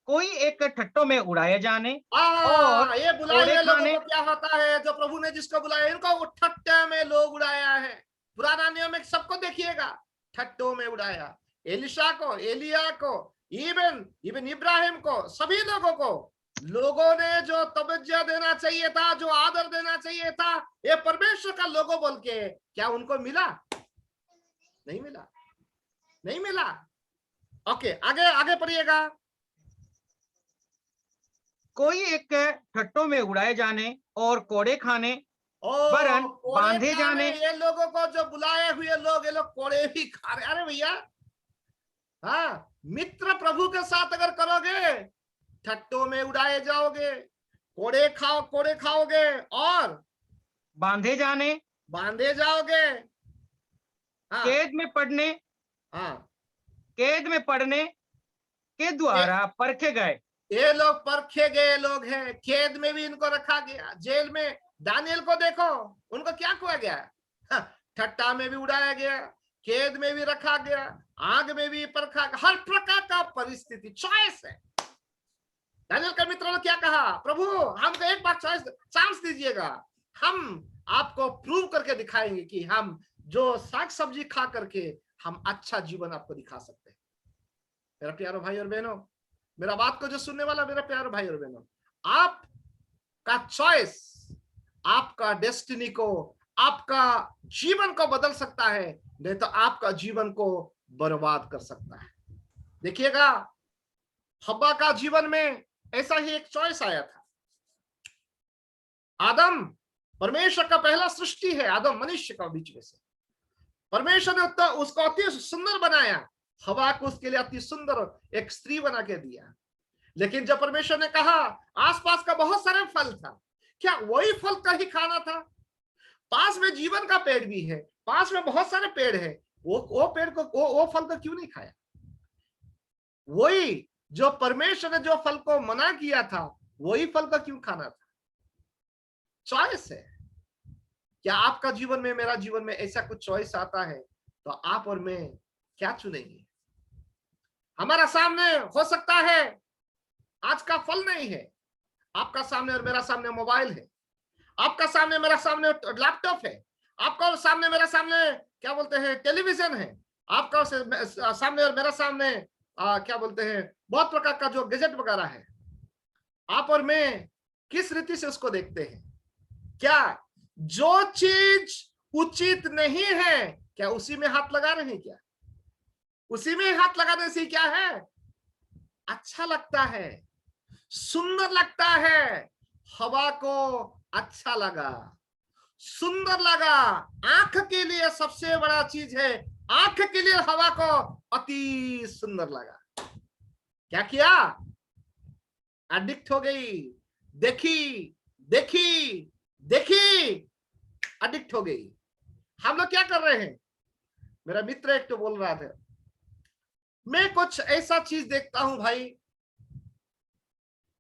कोई एक ठट्टों में उड़ाया जाने और ये बुलाए हुए लोगों को क्या होता है? जो प्रभु ने जिसको बुलाया, इनको ठट्टे में लोग उड़ाया है। पुराना नियम में सबको देखिएगा, ठट्टों में उड़ाया। एलिशा को, एलिया को, इवन इब्राहिम को, सभी लोगों को लोगों ने जो तवज्जो देना चाहिए था, जो आदर देना चाहिए था, ये परमेश्वर का लोगो बोल के, क्या उनको मिला? नहीं मिला, नहीं मिला। ओके, आगे आगे पढ़िएगा। कोई एक ठट्टों में उड़ाए जाने और कोड़े खाने वरन कोड़े बांधे खाने, जाने। ये लोगों को जो बुलाए हुए लोग, ये लोग कोड़े भी खा रहे। अरे भैया, हाँ, मित्र प्रभु के साथ अगर करोगे, ठट्टों में उड़ाए जाओगे, कोड़े खाओगे और बांधे जाने, बांधे जाओगे। हाँ, कैद में पड़ने, हाँ, कैद में पड़ने के द्वारा परखे गए। ये लोग परखे गए लोग हैं। कैद में भी इनको रखा गया, जेल में। दानियल को देखो, उनको क्या किया गया? हाँ, ठट्टा में भी उड़ाया गया, कैद में भी रखा गया, आग में भी परखा गया। हर प्रकार का परिस्थिति, चॉइस है। दानियल के मित्रों ने क्या कहा? प्रभु हमको एक बार चॉइस, चांस दीजिएगा, हम आपको प्रूव करके दिखाएंगे कि हम जो साग सब्जी खा करके हम अच्छा जीवन आपको दिखा सकते हैं। मेरा प्यारो भाई और बहनों, मेरा बात को जो सुनने वाला मेरा प्यारो भाई और बहनों, आपका चॉइस आपका डेस्टिनी को, आपका जीवन को बदल सकता है, नहीं तो आपका जीवन को बर्बाद कर सकता है। देखिएगा, हव्वा का जीवन में ऐसा ही एक चॉइस आया था। आदम परमेश्वर का पहला सृष्टि है, आदम मनुष्य का बीच में से परमेश्वर ने उसको अति सुंदर बनाया, हवा को उसके लिए अति सुंदर एक स्त्री बना के दिया। लेकिन जब परमेश्वर ने कहा, आसपास का बहुत सारा फल था, क्या वही फल का ही खाना था? पास में जीवन का पेड़ भी है, पास में बहुत सारे पेड़ है, वो पेड़ को वो फल को क्यों नहीं खाया? वही जो परमेश्वर ने जो फल को मना किया था, वही फल का क्यों खाना था? चॉइस है। क्या आपका जीवन में, मेरा जीवन में ऐसा कुछ चॉइस आता है तो आप और मैं क्या चुनेंगे? हमारा सामने हो सकता है आज का फल नहीं है, आपका सामने और मेरा सामने मोबाइल है, आपका सामने मेरा सामने लैपटॉप है, आपका सामने मेरा सामने क्या बोलते हैं टेलीविजन है, आपका सामने और मेरा सामने क्या बोलते हैं बहुत प्रकार का जो गैजेट वगैरह है। आप और मैं किस रीति से उसको देखते हैं? क्या जो चीज उचित नहीं है, क्या उसी में हाथ लगा रहे हैं? क्या उसी में हाथ लगाने से क्या है? अच्छा लगता है, सुंदर लगता है। हवा को अच्छा लगा, सुंदर लगा, आंख के लिए सबसे बड़ा चीज है, आंख के लिए हवा को अति सुंदर लगा। क्या किया? एडिक्ट हो गई, देखी देखी देखी, एडिक्ट हो गई। हम लोग क्या कर रहे हैं? मेरा मित्र एक तो बोल रहा था, मैं कुछ ऐसा चीज देखता हूं भाई,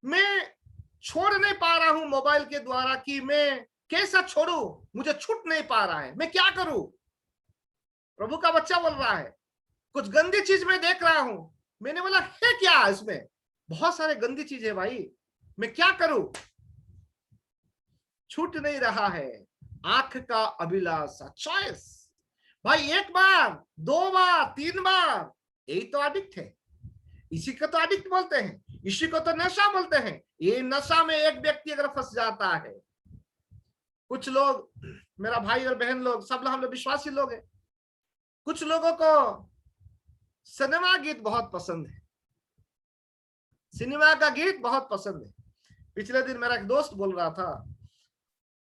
मैं छोड़ नहीं पा रहा हूं मोबाइल के द्वारा, कि मैं कैसा छोड़ू, मुझे छूट नहीं पा रहा है, मैं क्या करूं? प्रभु का बच्चा बोल रहा है, कुछ गंदी चीज मैं देख रहा हूं। मैंने बोला, है क्या इसमें? बहुत सारे गंदी चीज है भाई, मैं क्या करूं? छूट नहीं रहा है, आंख का अभिलाषा, चॉइस। भाई एक बार, दो बार, तीन बार, यही तो एडिक्ट है। इसी को तो एडिक्ट बोलते हैं, इसी को तो नशा बोलते हैं। ये नशा में एक व्यक्ति अगर फंस जाता है, कुछ लोग, मेरा भाई और बहन लोग, सब लोग हम लोग विश्वासी लोग हैं, कुछ लोगों को सिनेमा गीत बहुत पसंद है, सिनेमा का गीत बहुत पसंद है। पिछले दिन मेरा एक दोस्त बोल रहा था,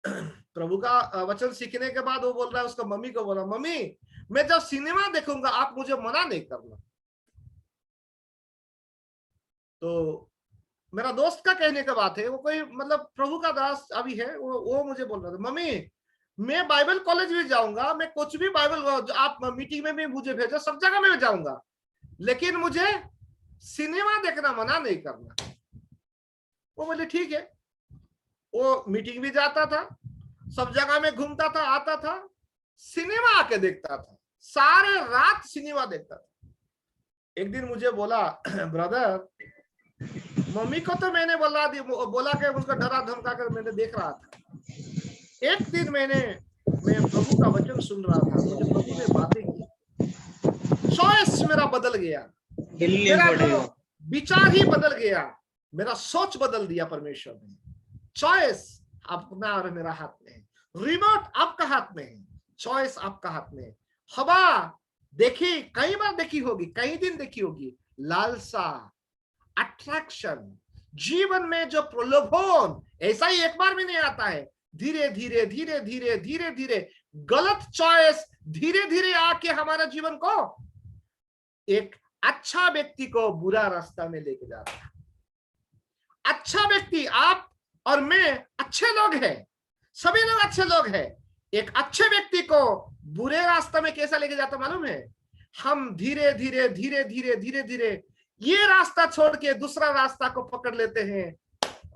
प्रभु का वचन सीखने के बाद वो बोल रहा है, उसका मम्मी को बोला, मम्मी मैं जब सिनेमा देखूंगा आप मुझे मना नहीं करना। तो मेरा दोस्त का कहने का बात है, वो कोई मतलब प्रभु का दास अभी है, वो मुझे बोल रहा था, मम्मी मैं बाइबल कॉलेज भी जाऊंगा, मैं कुछ भी बाइबल, आप मीटिंग में भी मुझे भेजो, सब जगह में जाऊंगा, लेकिन मुझे सिनेमा देखना मना नहीं करना। वो बोले ठीक है। वो मीटिंग भी जाता था, सब जगह में घूमता था, आता था, सिनेमा आके देखता था, सारे रात सिनेमा देखता था। एक दिन मुझे बोला, ब्रदर मम्मी को तो मैंने बोला कि उसको डरा धमका कर मैंने देख रहा था। एक दिन मैं प्रभु का वचन सुन रहा था, मुझे प्रभु ने बातें की, चॉइस मेरा बदल गया, मेरा विचार ही बदल गया, मेरा सोच बदल दिया परमेश्वर ने। चॉइस अपना और मेरा हाथ में है, रिमोट आपका हाथ में है, चॉइस आपका हाथ में है। हवा देखी, कई बार देखी होगी, कई दिन देखी होगी, लालसा, अट्रैक्शन, जीवन में जो प्रलोभन, ऐसा ही एक बार भी नहीं आता है। धीरे धीरे धीरे धीरे धीरे धीरे गलत चॉइस धीरे धीरे आके हमारा जीवन को, एक अच्छा व्यक्ति को बुरा रास्ता में लेके जाता है। अच्छा व्यक्ति, आप और मैं अच्छे लोग हैं, सभी लोग अच्छे लोग हैं। एक अच्छे व्यक्ति को बुरे रास्ते में कैसा लेके जाता मालूम है? हम धीरे धीरे धीरे धीरे धीरे धीरे ये रास्ता छोड़ के दूसरा रास्ता को पकड़ लेते हैं।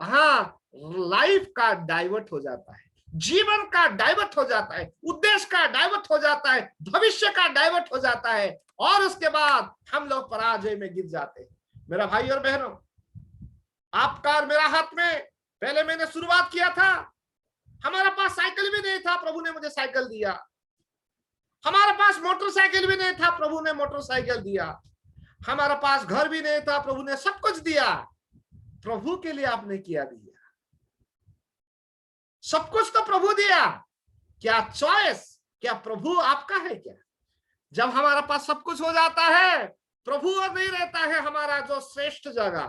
हाँ, लाइफ का डाइवर्ट हो जाता है, जीवन का डाइवर्ट हो जाता है, उद्देश्य का डाइवर्ट हो जाता है, भविष्य का डाइवर्ट हो जाता है, और उसके बाद हम लोग पराजय में गिर जाते हैं। मेरा भाई और बहनों, आपका और मेरा हाथ में, पहले मैंने शुरुआत किया था, हमारे पास साइकिल भी नहीं था, प्रभु ने मुझे साइकिल दिया। हमारे पास मोटरसाइकिल भी नहीं था, प्रभु ने मोटरसाइकिल दिया। हमारा पास घर भी नहीं था, प्रभु ने सब कुछ दिया। प्रभु के लिए आपने किया दिया, सब कुछ तो प्रभु दिया। क्या चॉइस, क्या प्रभु आपका है क्या? जब हमारा पास सब कुछ हो जाता है, प्रभु और नहीं रहता है हमारा जो श्रेष्ठ जगह,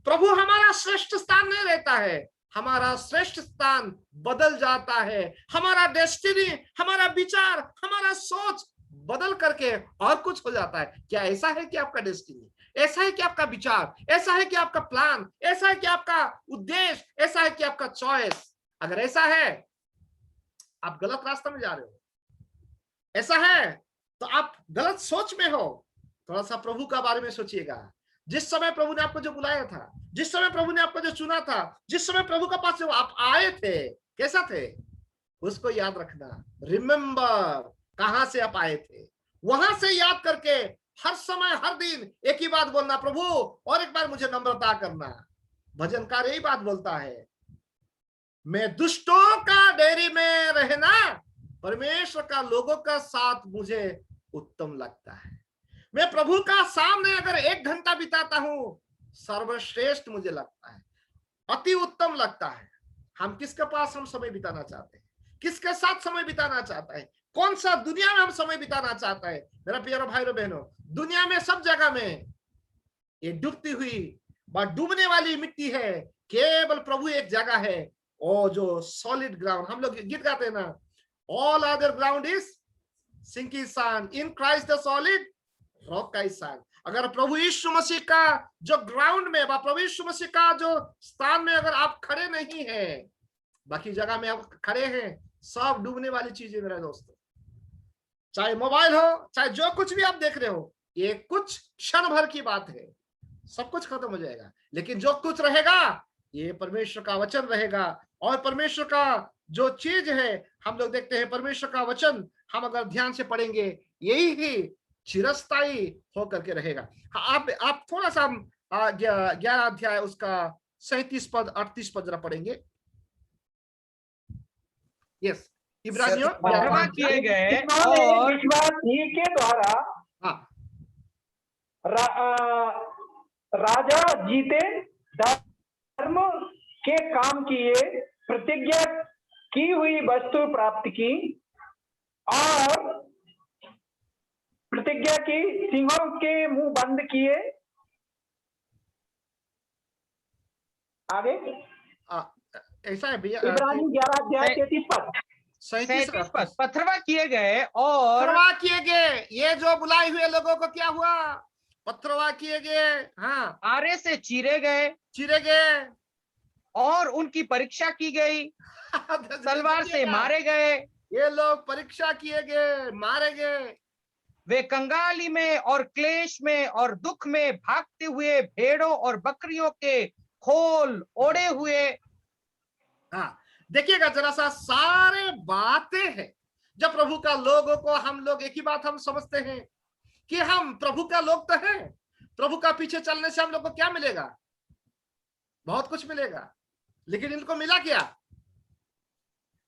प्रभु हमारा श्रेष्ठ स्थान नहीं रहता है, हमारा श्रेष्ठ स्थान बदल जाता है। हमारा डेस्टिनी, हमारा विचार, हमारा सोच बदल करके और कुछ हो जाता है। क्या ऐसा है कि आपका डेस्टिनी, ऐसा है कि आपका विचार, ऐसा है कि आपका प्लान, ऐसा है कि आपका उद्देश्य, ऐसा है कि आपका चॉइस? अगर ऐसा है, आप गलत रास्ते में जा रहे हो। ऐसा है तो आप गलत सोच में हो। थोड़ा सा प्रभु का बारे में सोचिएगा। जिस समय प्रभु ने आपको जो बुलाया था, जिस समय प्रभु ने आपको जो चुना था, जिस समय प्रभु के पास आप आए थे, कैसा थे उसको याद रखना। रिमेम्बर कहां से आप आए थे, वहां से याद करके हर समय हर दिन एक ही बात बोलना, प्रभु और एक बार मुझे नम्रता करना। भजनकार यही बात बोलता है, मैं दुष्टों का डेरी में रहना परमेश्वर का लोगों का साथ मुझे उत्तम लगता है। मैं प्रभु का सामने अगर 1 घंटा बिताता हूं, सर्वश्रेष्ठ मुझे लगता है, अति उत्तम लगता है। हम किसके पास हम समय बिताना चाहते हैं, किसके साथ समय बिताना चाहता है, कौन सा दुनिया में हम समय बिताना चाहता है? मेरा प्यारा भाई और बहनों, दुनिया में सब जगह में ये डूबती हुई व डूबने वाली मिट्टी है। केवल प्रभु एक जगह है, और जो सॉलिड ग्राउंड, हम लोग गीत गाते हैं ना, all other ground is sinking sand, in Christ the solid rock का स्थान। अगर प्रभु यीशु मसीह का जो ग्राउंड में, प्रभु यीशु मसीह का जो स्थान में अगर आप खड़े नहीं हैं, बाकी जगह में आप खड़े हैं, सब डूबने वाली चीजें मेरे दोस्तों। चाहे मोबाइल हो, चाहे जो कुछ भी आप देख रहे हो, ये कुछ क्षण भर की बात है, सब कुछ खत्म हो जाएगा। लेकिन जो कुछ रहेगा ये परमेश्वर का वचन रहेगा। और परमेश्वर का जो चीज है, हम लोग देखते हैं परमेश्वर का वचन हम अगर ध्यान से पढ़ेंगे, यही ही चिरस्थायी होकर के रहेगा। आप थोड़ा सा 11 अध्याय उसका 37 पद 38 पद जरा पढ़ेंगे। यस, इब्रानियों क्षमा किए गए और और विश्वास ही के द्वारा हाँ राजा जीते, धर्म के काम किए, प्रतिज्ञा की हुई वस्तु प्राप्त की, और प्रतिज्ञा की, सिंहों के मुंह बंद किए। आगे ऐसा है भैया, इब्रानी 11 अध्याय 33 पद 37 पद, पथरवा किए गए और पथरवा किए गए। ये जो बुलाए हुए लोगों को क्या हुआ? पथरवा किए गए, हाँ, आरे से चीरे गए, चिरे गए और उनकी परीक्षा की गई, तलवार से मारे गए। ये लोग परीक्षा किए गए, मारे गए। वे कंगाली में और क्लेश में और दुख में भागते हुए भेड़ों और बकरियों के खोल ओढ़े हुए। हाँ, देखिएगा जरा सा, सारे बातें हैं। जब प्रभु का लोगों को हम लोग, एक ही बात हम समझते हैं कि हम प्रभु का लोग तो हैं। प्रभु का पीछे चलने से हम लोग को क्या मिलेगा? बहुत कुछ मिलेगा। लेकिन इनको मिला क्या?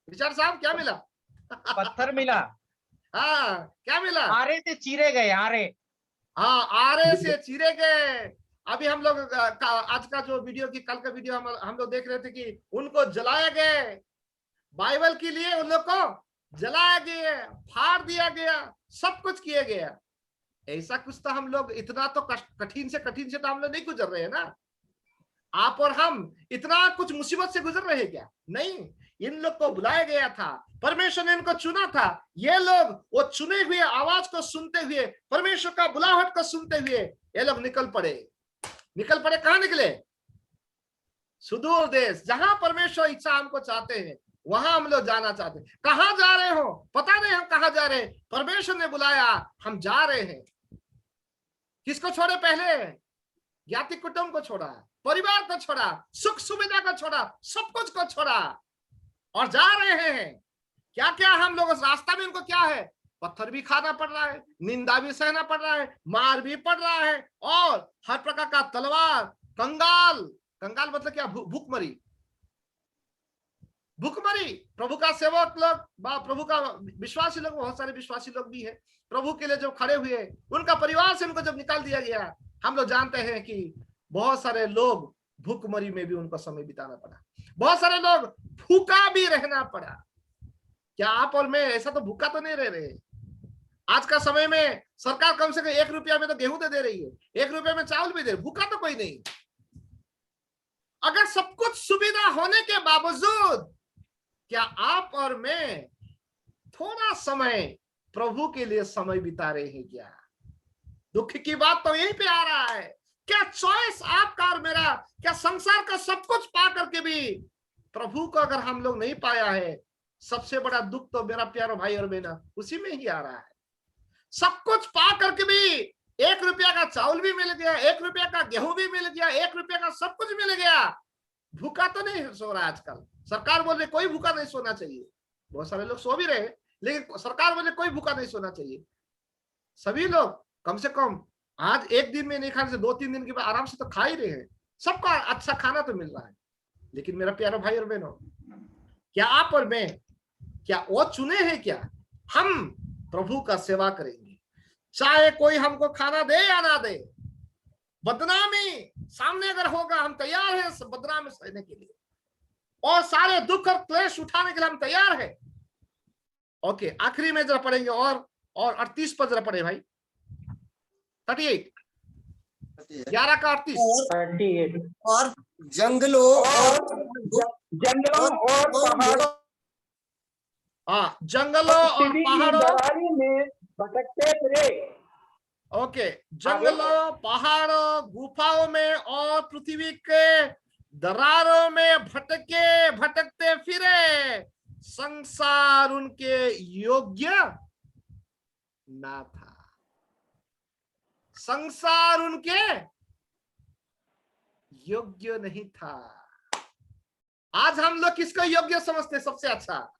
विचार साहब, क्या मिला? पत्थर मिला। हाँ, क्या मिला? आरे से चीरे गए, आरे। हाँ, आरे से चीरे गए। अभी हम लोग आज का जो वीडियो की, कल का वीडियो हम लोग देख रहे थे कि उनको जलाया गया, बाइबल के लिए उन लोग को जलाया गया, फाड़ दिया गया, सब कुछ किया गया। ऐसा कुछ तो हम लोग, इतना तो कठिन से तो हम लोग नहीं गुजर रहे हैं ना। आप और हम इतना कुछ मुसीबत से गुजर रहे हैं क्या? नहीं, इन लोग को बुलाया गया था, परमेश्वर ने इनको चुना था। ये लोग वो चुने हुए आवाज को सुनते हुए, परमेश्वर का बुलाहट को सुनते हुए ये लोग निकल पड़े। कहां निकले? सुदूर देश, जहां परमेश्वर इच्छा हमको चाहते हैं, वहां हम लोग जाना चाहते हैं। कहां जा रहे हो पता नहीं, हम कहां जा रहे हैं, परमेश्वर ने बुलाया, हम जा रहे हैं। किसको छोड़े? पहले ज्ञाति कुटुंब को छोड़ा, परिवार को छोड़ा, सुख सुविधा को छोड़ा, सब कुछ को छोड़ा, और जा रहे हैं। क्या क्या हम लोग उस रास्ता में, उनको क्या है? पत्थर भी खाना पड़ रहा है, निंदा भी सहना पड़ रहा है, मार भी पड़ रहा है, और हर प्रकार का तलवार, कंगाल मतलब क्या? भूखमरी। प्रभु का सेवक लोग, प्रभु का विश्वासी लोग, बहुत सारे विश्वासी लोग भी है, प्रभु के लिए जो खड़े हुए, उनका परिवार से उनको जब निकाल दिया गया, हम लोग जानते हैं कि बहुत सारे लोग भूखमरी में भी उनको समय बिताना पड़ा, बहुत सारे लोग भूखा भी रहना पड़ा। क्या आप और मैं ऐसा तो भूखा तो नहीं रह रहे? आज का समय में सरकार कम से कम 1 रुपया में तो गेहूं दे रही है, 1 रुपये में चावल भी दे रही, भूखा तो कोई नहीं। अगर सब कुछ सुविधा होने के बावजूद क्या आप और मैं थोड़ा समय प्रभु के लिए समय बिता रहे हैं क्या? दुख की बात तो यहीं पे आ रहा है। क्या चॉइस आपका और मेरा, क्या संसार का सब कुछ पा करके भी प्रभु को अगर हम लोग नहीं पाया है, सबसे बड़ा दुख तो मेरा प्यारा भाई और बहना उसी में ही आ रहा है। सब कुछ पा करके भी 1 रुपया का चावल भी मिल गया, 1 रुपया का गेहूं भी मिल गया, 1 रुपया का सब कुछ मिल गया, भूखा तो नहीं सो रहा। आजकल सरकार बोल रही कोई भूखा नहीं सोना चाहिए, बहुत सारे लोग सो भी रहे, लेकिन सरकार बोले कोई भूखा नहीं सोना चाहिए। सभी लोग कम से कम आज एक दिन में नहीं खाने से 2-3 दिन के बाद आराम से तो खा ही रहे हैं, सबका अच्छा खाना तो मिल रहा है। लेकिन मेरा प्यारा भाई और बहनों, क्या आप और मैं, क्या वो चुने हैं क्या हम प्रभु का सेवा करेंगे, चाहे कोई हमको खाना दे या ना दे? बदनामी सामने अगर होगा, हम तैयार हैं बदनामी सहने के लिए, और सारे दुख और क्लेश उठाने के लिए हम तैयार हैं। ओके, आखिरी में जरा पढ़ेंगे और 38 पर जरा पढ़े भाई, 38, 11 का 38। और जंगलों और पहाड़ों, हाँ, जंगलों और पहाड़ों में भटकते फिरे। ओके, जंगलों, पहाड़ों, गुफाओं में और पृथ्वी के दरारों में भटकते फिरे, संसार उनके योग्य ना था। संसार उनके योग्य नहीं था। आज हम लोग किसको योग्य समझते? सबसे अच्छा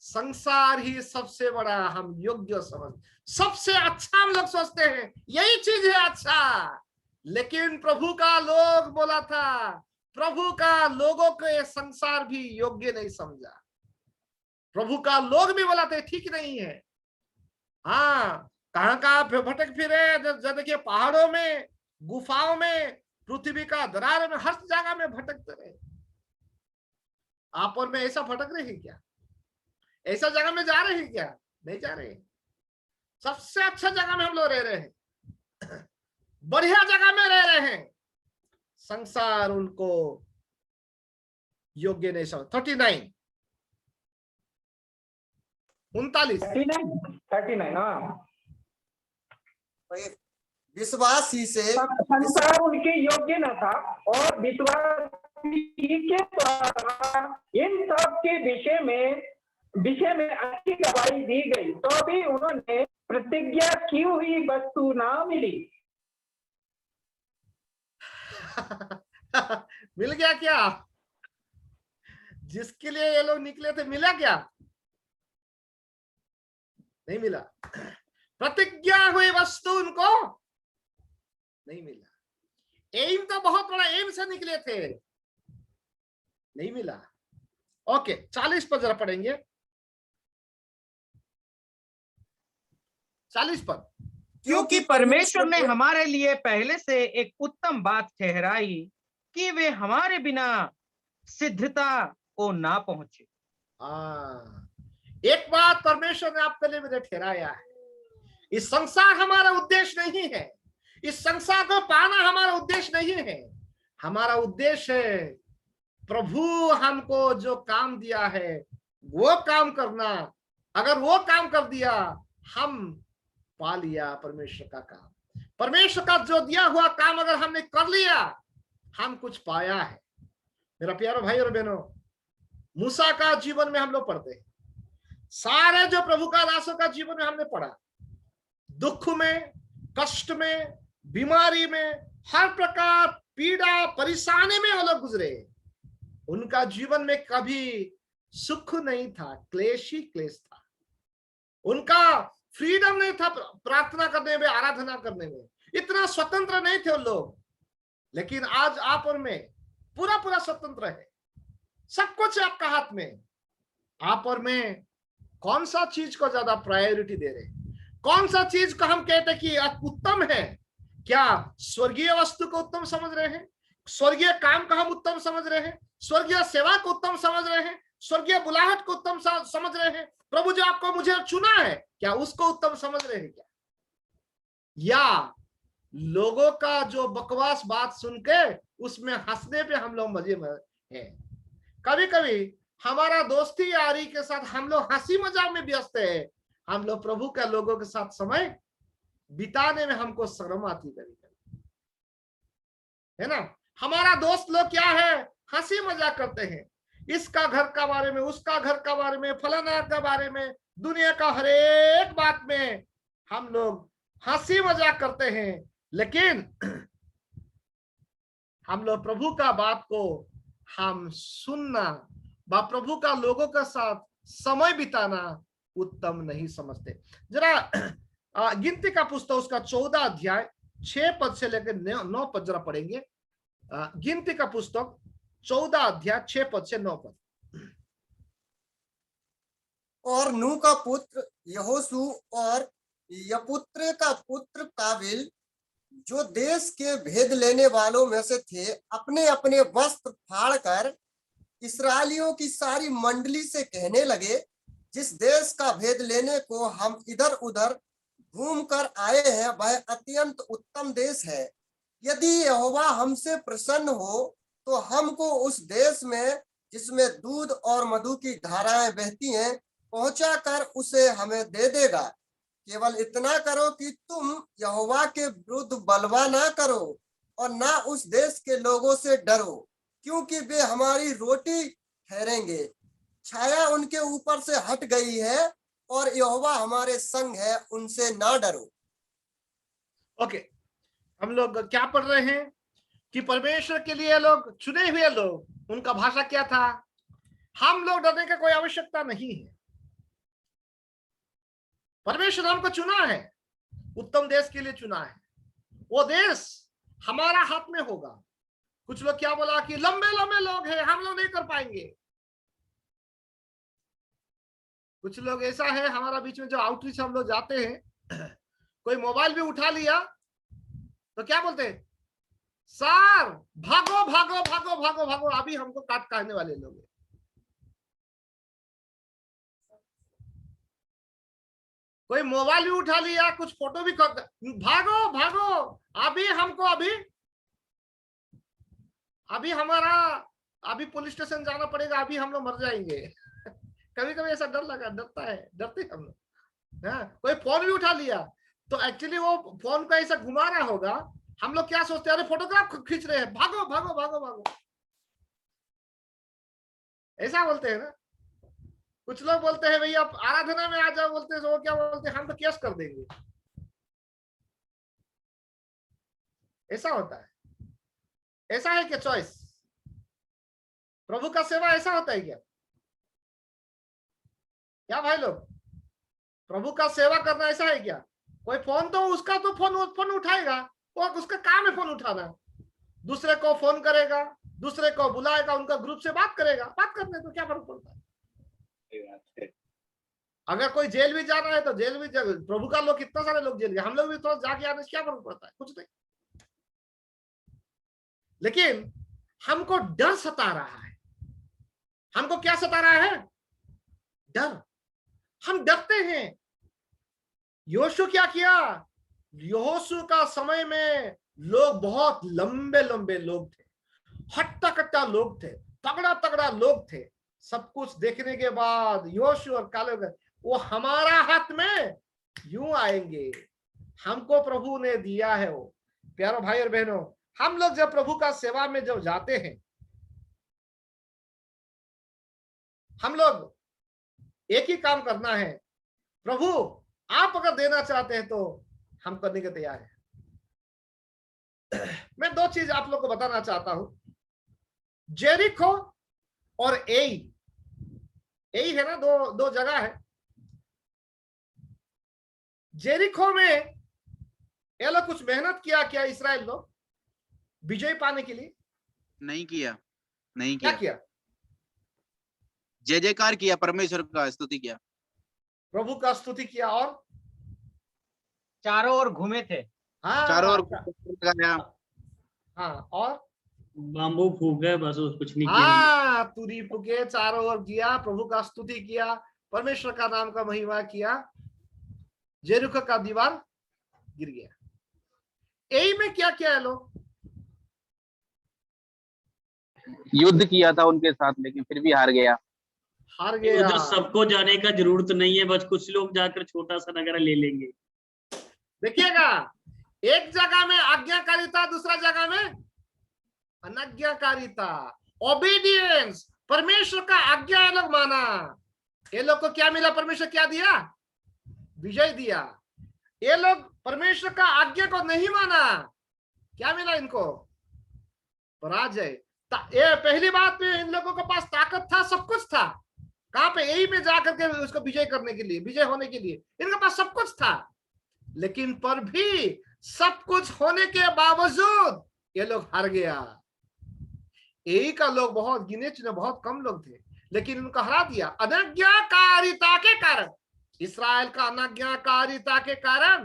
संसार ही सबसे बड़ा हम योग्य समझ, सबसे अच्छा हम लोग सोचते हैं यही चीज है अच्छा। लेकिन प्रभु का लोग बोला था, प्रभु का लोगों को ये संसार भी योग्य नहीं समझा। प्रभु का लोग भी बोला था ठीक नहीं है। हाँ, कहां भटक फिरे? जब देखिए पहाड़ों में, गुफाओं में, पृथ्वी का दरार में, हर जगह में भटकते रहे। आप और मैं ऐसा भटक रहे हैं क्या? ऐसा जगह में जा रहे हैं क्या? नहीं जा रहे। सबसे अच्छा जगह में हम लोग रह रहे हैं, बढ़िया जगह में रह रहे हैं। संसार उनको योग्य नहीं समझ। 39, 39 हाँ। विश्वास ही से संसार उनके योग्य न था, और विश्वास के द्वारा इन सब के विषय में अच्छी गवाही दी गई, तो भी उन्होंने प्रतिज्ञा की हुई वस्तु ना मिली। मिल गया क्या? जिसके लिए ये लोग निकले थे मिला क्या? नहीं मिला। प्रतिज्ञा हुई वस्तु उनको नहीं मिला। एम तो बहुत बड़ा एम से निकले थे, नहीं मिला। ओके, 40 पर जरा पढ़ेंगे, 40 पर। क्योंकि परमेश्वर ने हमारे लिए पहले से एक उत्तम बात ठहराई कि वे हमारे बिना सिद्धता को ना पहुंचे। एक बात परमेश्वर ने आपके लिए मुझे ठहराया है, इस संसार हमारा उद्देश्य नहीं है, इस संसार को पाना हमारा उद्देश्य नहीं है। हमारा उद्देश्य है प्रभु हमको जो काम दिया है वो काम करना। अगर वो काम कर दिया, हम पा लिया परमेश्वर का काम। परमेश्वर का जो दिया हुआ काम अगर हमने कर लिया, हम कुछ पाया है। मेरा प्यारा भाई और बहनों, मूसा का जीवन में हम लोग पढ़ते हैं, सारे जो प्रभु का दासों का जीवन में हमने पढ़ा, दुख में, कष्ट में, बीमारी में, हर प्रकार पीड़ा परेशानी में वो लोग गुजरे। उनका जीवन में कभी सुख नहीं था, क्लेश ही क्लेश था। उनका फ्रीडम नहीं था प्रार्थना करने में, आराधना करने में, इतना स्वतंत्र नहीं थे वो लोग। लेकिन आज आप और मैं पूरा स्वतंत्र है, सब कुछ है आपका हाथ में। आप और मैं कौन सा चीज को ज्यादा प्रायोरिटी दे रहे हैं? कौन सा चीज को हम कहते कि उत्तम है, क्या स्वर्गीय वस्तु को उत्तम समझ रहे हैं? स्वर्गीय काम को हम उत्तम समझ रहे हैं? स्वर्गीय सेवा को उत्तम समझ रहे हैं? स्वर्गीय बुलाहट को उत्तम समझ रहे हैं? प्रभु जो आपको मुझे चुना है, क्या उसको उत्तम समझ रहे हैं क्या? या लोगों का जो बकवास बात सुन के उसमें हंसने पे हम लोग मजे में हैं? कभी कभी हमारा दोस्ती यारी के साथ हम लोग हंसी मजाक में व्यस्त है, हम लोग प्रभु के लोगों के साथ समय बिताने में हमको शर्म आती है ना। हमारा दोस्त लोग क्या है, हंसी मजाक करते हैं, इसका घर का बारे में, उसका घर का बारे में, फलाना के बारे में, दुनिया का हर एक बात में हम लोग हंसी मजाक करते हैं। लेकिन हम लोग प्रभु का बात को हम सुनना व प्रभु का लोगों के साथ समय बिताना उत्तम नहीं समझते। जरा गिनती का पुस्तक उसका 14 अध्याय 6 पद से लेकर 9 पद जरा पढ़ेंगे। गिनती का पुस्तक 14 अध्याय 6 पद से 9 पद। और नूह का पुत्र यहोशू और यपुत्रे का पुत्र काबिल, जो देश के भेद लेने वालों में से थे, अपने अपने वस्त्र फाड़कर इस्राएलियों की सारी मंडली से कहने लगे, जिस देश का भेद लेने को हम इधर उधर घूम कर आए हैं वह अत्यंत उत्तम देश है। यदि यहोवा हमसे प्रसन्न हो तो हमको उस देश में जिसमें दूध और मधु की धाराएं बहती हैं पहुंचा कर उसे हमें दे देगा। केवल इतना करो कि तुम यहोवा के विरुद्ध बलवा ना करो और ना उस देश के लोगों से डरो, क्योंकि वे हमारी रोटी ठहरेंगे। छाया उनके ऊपर से हट गई है और यहोवा हमारे संग है, उनसे ना डरो। ओके, हम लोग क्या पढ़ रहे हैं कि परमेश्वर के लिए लोग, चुने हुए लोग, उनका भाषा क्या था? हम लोग डरने का कोई आवश्यकता नहीं है। परमेश्वर हमको चुना है, उत्तम देश के लिए चुना है। वो देश हमारा हाथ में होगा। कुछ लोग क्या बोला कि लंबे लंबे लोग हैं, हम लोग नहीं कर पाएंगे। कुछ लोग ऐसा है हमारा बीच में, जो आउटरीच हम लोग जाते हैं, कोई मोबाइल भी उठा लिया तो क्या बोलते हैं, सर भागो भागो भागो भागो भागो, अभी हमको काट खाने वाले लोग हैं। कोई मोबाइल भी उठा लिया, कुछ फोटो भी भागो भागो, अभी हमको अभी हमारा अभी पुलिस स्टेशन जाना पड़ेगा, अभी हम लोग मर जाएंगे। कभी कभी ऐसा डर लगा, डरते हम लोग। कोई फोन भी उठा लिया तो एक्चुअली वो फोन को ऐसा घुमा रहा होगा, हम लोग क्या सोचते हैं, अरे फोटोग्राफ खींच रहे हैं, भागो भागो भागो भागो, ऐसा बोलते हैं ना। कुछ लोग बोलते हैं भैया आराधना में आ जाओ, बोलते हैं, वो क्या बोलते हैं, हम तो केस कर देंगे। ऐसा होता है। ऐसा है क्या चॉइस? प्रभु का सेवा ऐसा होता है क्या? क्या भाई लोग, प्रभु का सेवा करना ऐसा है क्या? कोई फोन तो उसका तो फोन उठाएगा, वो उसका काम है फोन उठाना, दूसरे को फोन करेगा, दूसरे को बुलाएगा, उनका ग्रुप से बात करेगा, बात करने तो क्या फर्क पड़ता है? अगर कोई जेल भी जाना है तो जेल भी, प्रभु का लोग कितना सारे लोग जेल गए, हम लोग भी थोड़ा जाके आने से क्या फर्क पड़ता है? कुछ नहीं। लेकिन हमको डर सता रहा है। हमको क्या सता रहा है? डर। हम डरते हैं। यहोशू क्या किया? यहोशू का समय में लोग बहुत लंबे लंबे लोग थे, हट्टा कट्टा लोग थे, तगड़ा तगड़ा लोग थे। सब कुछ देखने के बाद यहोशू और कालेब, वो हमारा हाथ में यूं आएंगे, हमको प्रभु ने दिया है वो। प्यारो भाई और बहनों, हम लोग जब प्रभु का सेवा में जब जाते हैं, हम लोग एक ही काम करना है, प्रभु आप अगर देना चाहते हैं तो हम करने के तैयार हैं। मैं दो चीज आप लोग को बताना चाहता हूं। जेरिको और एई है ना, दो जगह है। जेरिको में ये लोग कुछ मेहनत किया क्या इस्राएल लोग विजय पाने के लिए? नहीं किया। क्या किया? जय जयकार किया, परमेश्वर का स्तुति किया, प्रभु का स्तुति किया, और चारों ओर घूमे थे। चारों ओर हाँ लगाया। हाँ, और बाम्बू फूक गए, बस और कुछ नहीं किया। हाँ, तुरी फूके, चारों ओर किया, प्रभु का स्तुति किया, परमेश्वर का नाम का महिमा किया, जेरिको का दीवार गिर गया। यही में क्या किया है लोग? युद्ध किया था उनके साथ, लेकिन फिर भी हार गया। हार गया। उधर सबको जाने का जरूरत नहीं है, बस कुछ लोग जाकर छोटा सा नगर ले लेंगे। देखिएगा, एक जगह में आज्ञाकारिता, दूसरा जगह में अनाज्ञाकारिता, ओबीडियंस। परमेश्वर का आज्ञा ये लोग माना, ये लोग को क्या मिला? परमेश्वर क्या दिया? विजय दिया। ये लोग परमेश्वर का आज्ञा को नहीं माना, क्या मिला इनको? पराजय। ये पहली बात में इन लोगों के पास ताकत था, सब कुछ था। कहां पे? यही में जाकर के उसको विजय करने के लिए, विजय होने के लिए इनके पास सब कुछ था। लेकिन पर भी सब कुछ होने के बावजूद ये लोग हार गया। यही का लोग बहुत गिने चुने, बहुत कम लोग थे, लेकिन उनको हरा दिया अनाज्ञाकारिता के कारण। इस्राएल का अनाज्ञाकारिता के कारण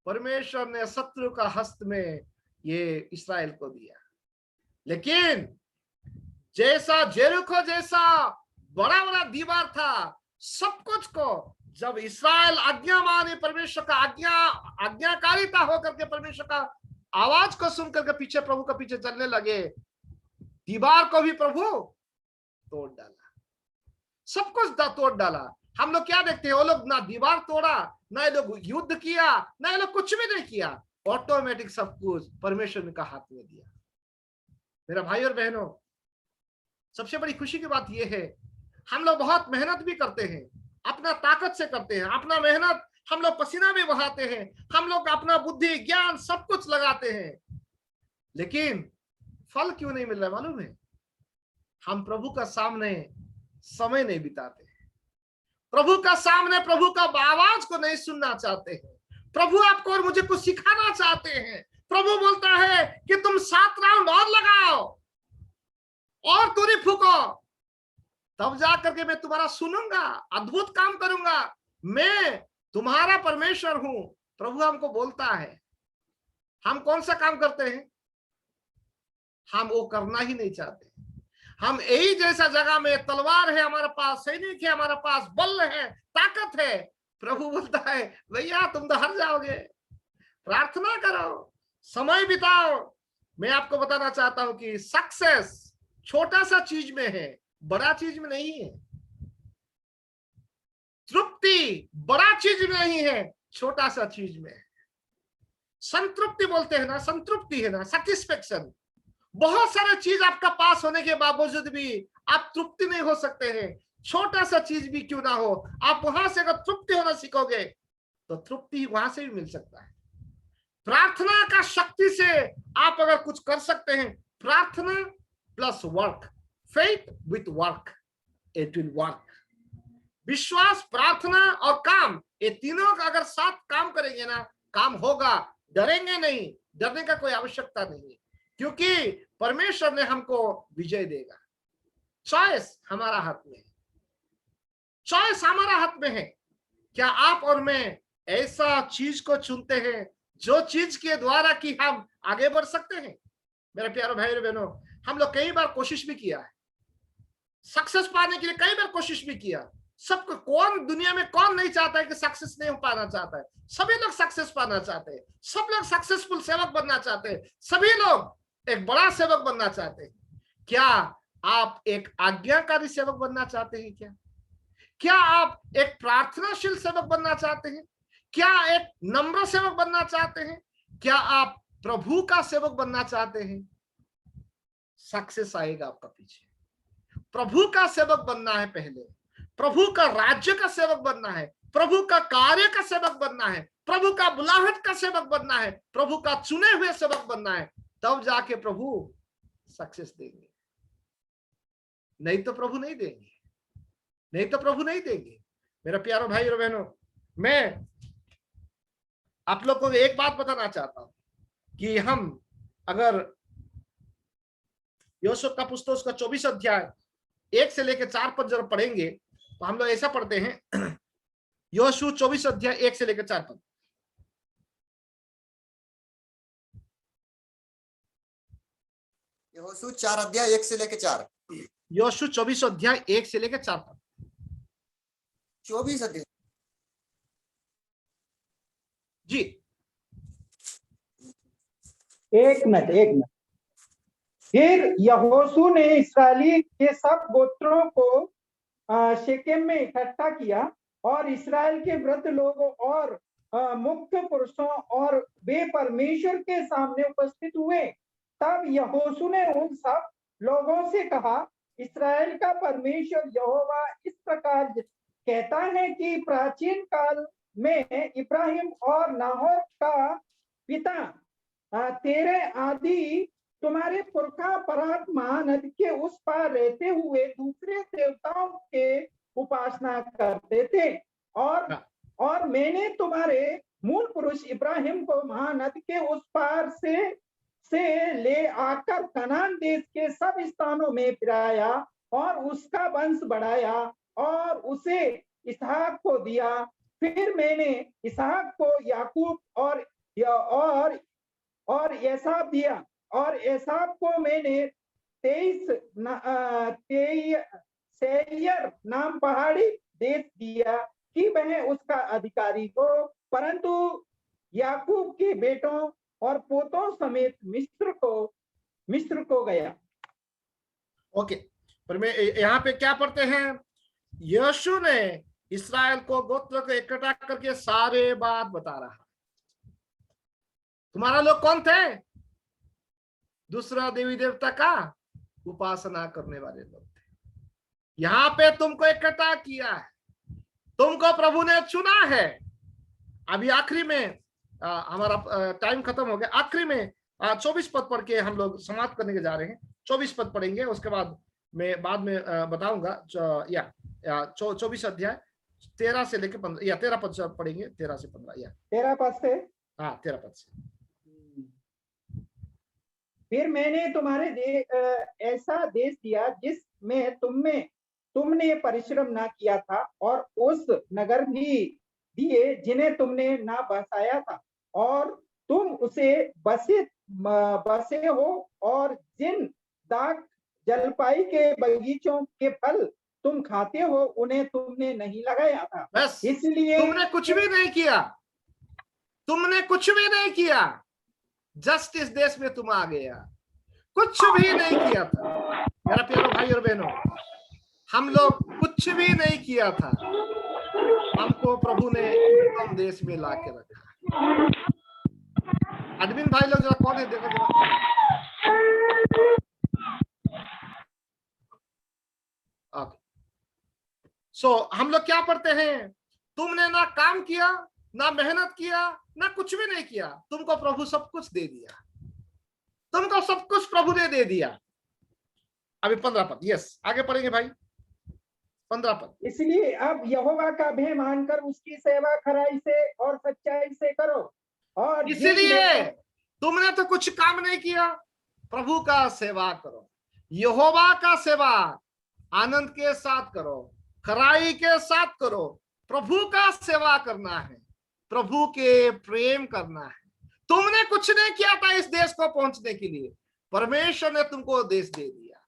परमेश्वर ने शत्रु का हस्त में ये इस्राएल को दिया। लेकिन जैसा जेरिको जैसा बड़ा बड़ा दीवार था, सब कुछ को जब इस्राएल आज्ञा माने, परमेश्वर का आज्ञाकारिता होकर के परमेश्वर का आवाज को सुन करके पीछे, प्रभु का पीछे चलने लगे, दीवार को भी प्रभु तोड़ डाला, सब कुछ तोड़ डाला। हम लोग क्या देखते हैं? वो लोग ना दीवार तोड़ा, ना ये लोग युद्ध किया, ना ये लोग कुछ भी नहीं किया, ऑटोमेटिक सब कुछ परमेश्वर ने का हाथ में दिया। मेरा भाई और बहनों, सबसे बड़ी खुशी की बात यह है, हम लोग बहुत मेहनत भी करते हैं, अपना ताकत से करते हैं, अपना मेहनत, हम लोग पसीना भी बहाते हैं, हम लोग अपना बुद्धि ज्ञान सब कुछ लगाते हैं, लेकिन फल क्यों नहीं मिल रहा मालूम है? हम प्रभु का सामने समय नहीं बिताते, प्रभु का सामने प्रभु का आवाज को नहीं सुनना चाहते हैं। प्रभु आपको और मुझे कुछ सिखाना चाहते हैं। प्रभु बोलता है कि तुम 7 राउंड और लगाओ और तुरी फूको, तब जाकर के मैं तुम्हारा सुनूंगा, अद्भुत काम करूंगा, मैं तुम्हारा परमेश्वर हूं। प्रभु हमको बोलता है। हम कौन सा काम करते हैं? हम वो करना ही नहीं चाहते। हम यही जैसा जगह में तलवार है हमारे पास, सैनिक है हमारे पास, बल है, ताकत है। प्रभु बोलता है भैया तुम तो हार जाओगे, प्रार्थना करो, समय बिताओ। मैं आपको बताना चाहता हूं कि सक्सेस छोटा सा चीज में है, बड़ा चीज में नहीं है। तृप्ति बड़ा चीज में नहीं है, छोटा सा चीज में है। संतृप्ति बोलते हैं ना, संतृप्ति है ना, सेटिस्फेक्शन। बहुत सारे चीज आपका पास होने के बावजूद भी आप तृप्ति नहीं हो सकते हैं। छोटा सा चीज भी क्यों ना हो, आप वहां से अगर तृप्ति होना सीखोगे तो तृप्ति वहां से भी मिल सकता है। प्रार्थना का शक्ति से आप अगर कुछ कर सकते हैं, प्रार्थना plus work, faith with work, it will work. विश्वास, प्रार्थना और काम, ये तीनों का अगर साथ काम करेंगे ना, काम होगा। डरेंगे नहीं, डरने का कोई आवश्यकता नहीं, क्योंकि परमेश्वर ने हमको विजय देगा। चॉइस हमारा हाथ में है, चॉइस हमारा हाथ में है। क्या आप और मैं ऐसा चीज को चुनते हैं जो चीज के द्वारा कि हम आगे बढ़ सकते हैं? मेरे प्यारे भाई और बहनों, हम लोग कई बार कोशिश भी किया है, सक्सेस पाने के लिए कई बार कोशिश भी किया। सबको, कौन दुनिया में कौन नहीं चाहता है कि सक्सेस नहीं पाना चाहता है? सभी लोग सक्सेस पाना चाहते हैं, सब लोग सक्सेसफुल सेवक बनना चाहते हैं, सभी लोग एक बड़ा सेवक बनना चाहते हैं। क्या आप एक आज्ञाकारी सेवक बनना चाहते हैं? क्या आप एक प्रार्थनाशील सेवक बनना चाहते हैं? क्या एक नम्र सेवक बनना चाहते हैं? क्या आप प्रभु का सेवक बनना चाहते हैं? सक्सेस आएगा आपका पीछे। प्रभु का सेवक बनना है पहले, प्रभु का राज्य का सेवक बनना है, प्रभु का कार्य का सेवक बनना है, प्रभु का बुलाहट का सेवक बनना है, प्रभु का चुने हुए सेवक बनना है, तब जाके प्रभु सक्सेस देंगे। नहीं तो प्रभु नहीं देंगे, नहीं तो प्रभु नहीं देंगे। मेरा प्यारो भाई और बहनों, मैं आप लोग को एक बात बताना चाहता हूं कि हम अगर योसेफ का पुस्तक उसका 24 अध्याय 1 से लेकर 4 पद जब पढ़ेंगे तो हम लोग ऐसा पढ़ते हैं। योशू 24 अध्याय 1 से लेकर 4 पद। यहोशू 4 अध्याय 1 से लेके 4। यहोशू 24 अध्याय 1 से लेकर 4 तक। 24 अध्याय। जी एक मिनट। फिर यहोशू ने इस्राएली के सब गोत्रों को शेकेम में इकट्ठा किया और इस्राएल के वृद्ध लोगों और मुख्य पुरुषों और वे परमेश्वर के सामने उपस्थित हुए। तब यहोशू ने उन सब लोगों से कहा, इस्राएल का परमेश्वर यहोवा इस प्रकार कहता है कि प्राचीन काल में इब्राहिम और नाहोर का पिता तेरे आदि तुम्हारे पुरखा परात महानदी के उस पार रहते हुए दूसरे देवताओं के उपासना करते थे और मैंने तुम्हारे मूल पुरुष इब्राहिम को महानदी के उस पार से ले आकर कनान देश के सब स्थानों में फिराया और उसका वंश बढ़ाया और उसे इसहाक को दिया। फिर मैंने इसहाक को याकूब और एसाव दिया और एसाव को मैंने 23 सेयर नाम पहाड़ी देश दिया कि वह उसका अधिकारी हो, परंतु याकूब के बेटों और पोतों समेत मिस्र को गया। ओके, पर मैं यहाँ पे क्या पढ़ते हैं? यहोशू ने इस्राएल को गोत्र को इकट्ठा करके सारे बात बता रहा। तुम्हारा लोग कौन थे? दूसरा देवी देवता का उपासना करने वाले लोग थे। यहाँ पे तुमको इकट्ठा किया है, तुमको प्रभु ने चुना है। अभी आखिरी में हमारा टाइम खत्म हो गया। आखिरी में 24 पद पढ़ के हम लोग समाप्त करने के जा रहे हैं। 24 पद पढ़ेंगे, उसके बाद मैं बाद में बताऊंगा। 24 अध्याय 13 से लेकर 15 या 13 पद पढ़ेंगे। 13 से 15 या 13 पद से। हाँ, 13 पद से। फिर मैंने तुम्हारे ऐसा देश दिया जिसमें तुमने परिश्रम ना किया था और उस नगर भी दिए जिन्हें तुमने ना बसाया था और तुम उसे बसे हो और जिन दाख जलपाई के बगीचों के फल तुम खाते हो उन्हें तुमने नहीं लगाया था। बस, इसलिए तुमने कुछ भी नहीं किया। तुमने कुछ भी नहीं किया। जस्ट इस देश में तुम आ गया, कुछ भी नहीं किया था। मेरा प्यारो भाई और बहनों, हम लोग कुछ भी नहीं किया था, हमको प्रभु ने उत्तम देश में ला के रखा। एडमिन भाई लोग जरा कौन है देखो जरा। सो हम लोग क्या पढ़ते हैं? तुमने ना काम किया, ना मेहनत किया, ना कुछ भी नहीं किया, तुमको प्रभु सब कुछ दे दिया। तुमको सब कुछ प्रभु ने दे दिया। अभी 15 पद, यस, आगे पढ़ेंगे भाई। 15 पद। इसलिए अब यहोवा का भय मानकर उसकी सेवा खराई से और सच्चाई से करो। और इसलिए तुमने तो कुछ काम नहीं किया, प्रभु का सेवा करो, यहोवा का सेवा आनंद के साथ करो, खराई के साथ करो। प्रभु का सेवा करना है, प्रभु के प्रेम करना है। तुमने कुछ नहीं किया था इस देश को पहुंचने के लिए, परमेश्वर ने तुमको देश दे दिया।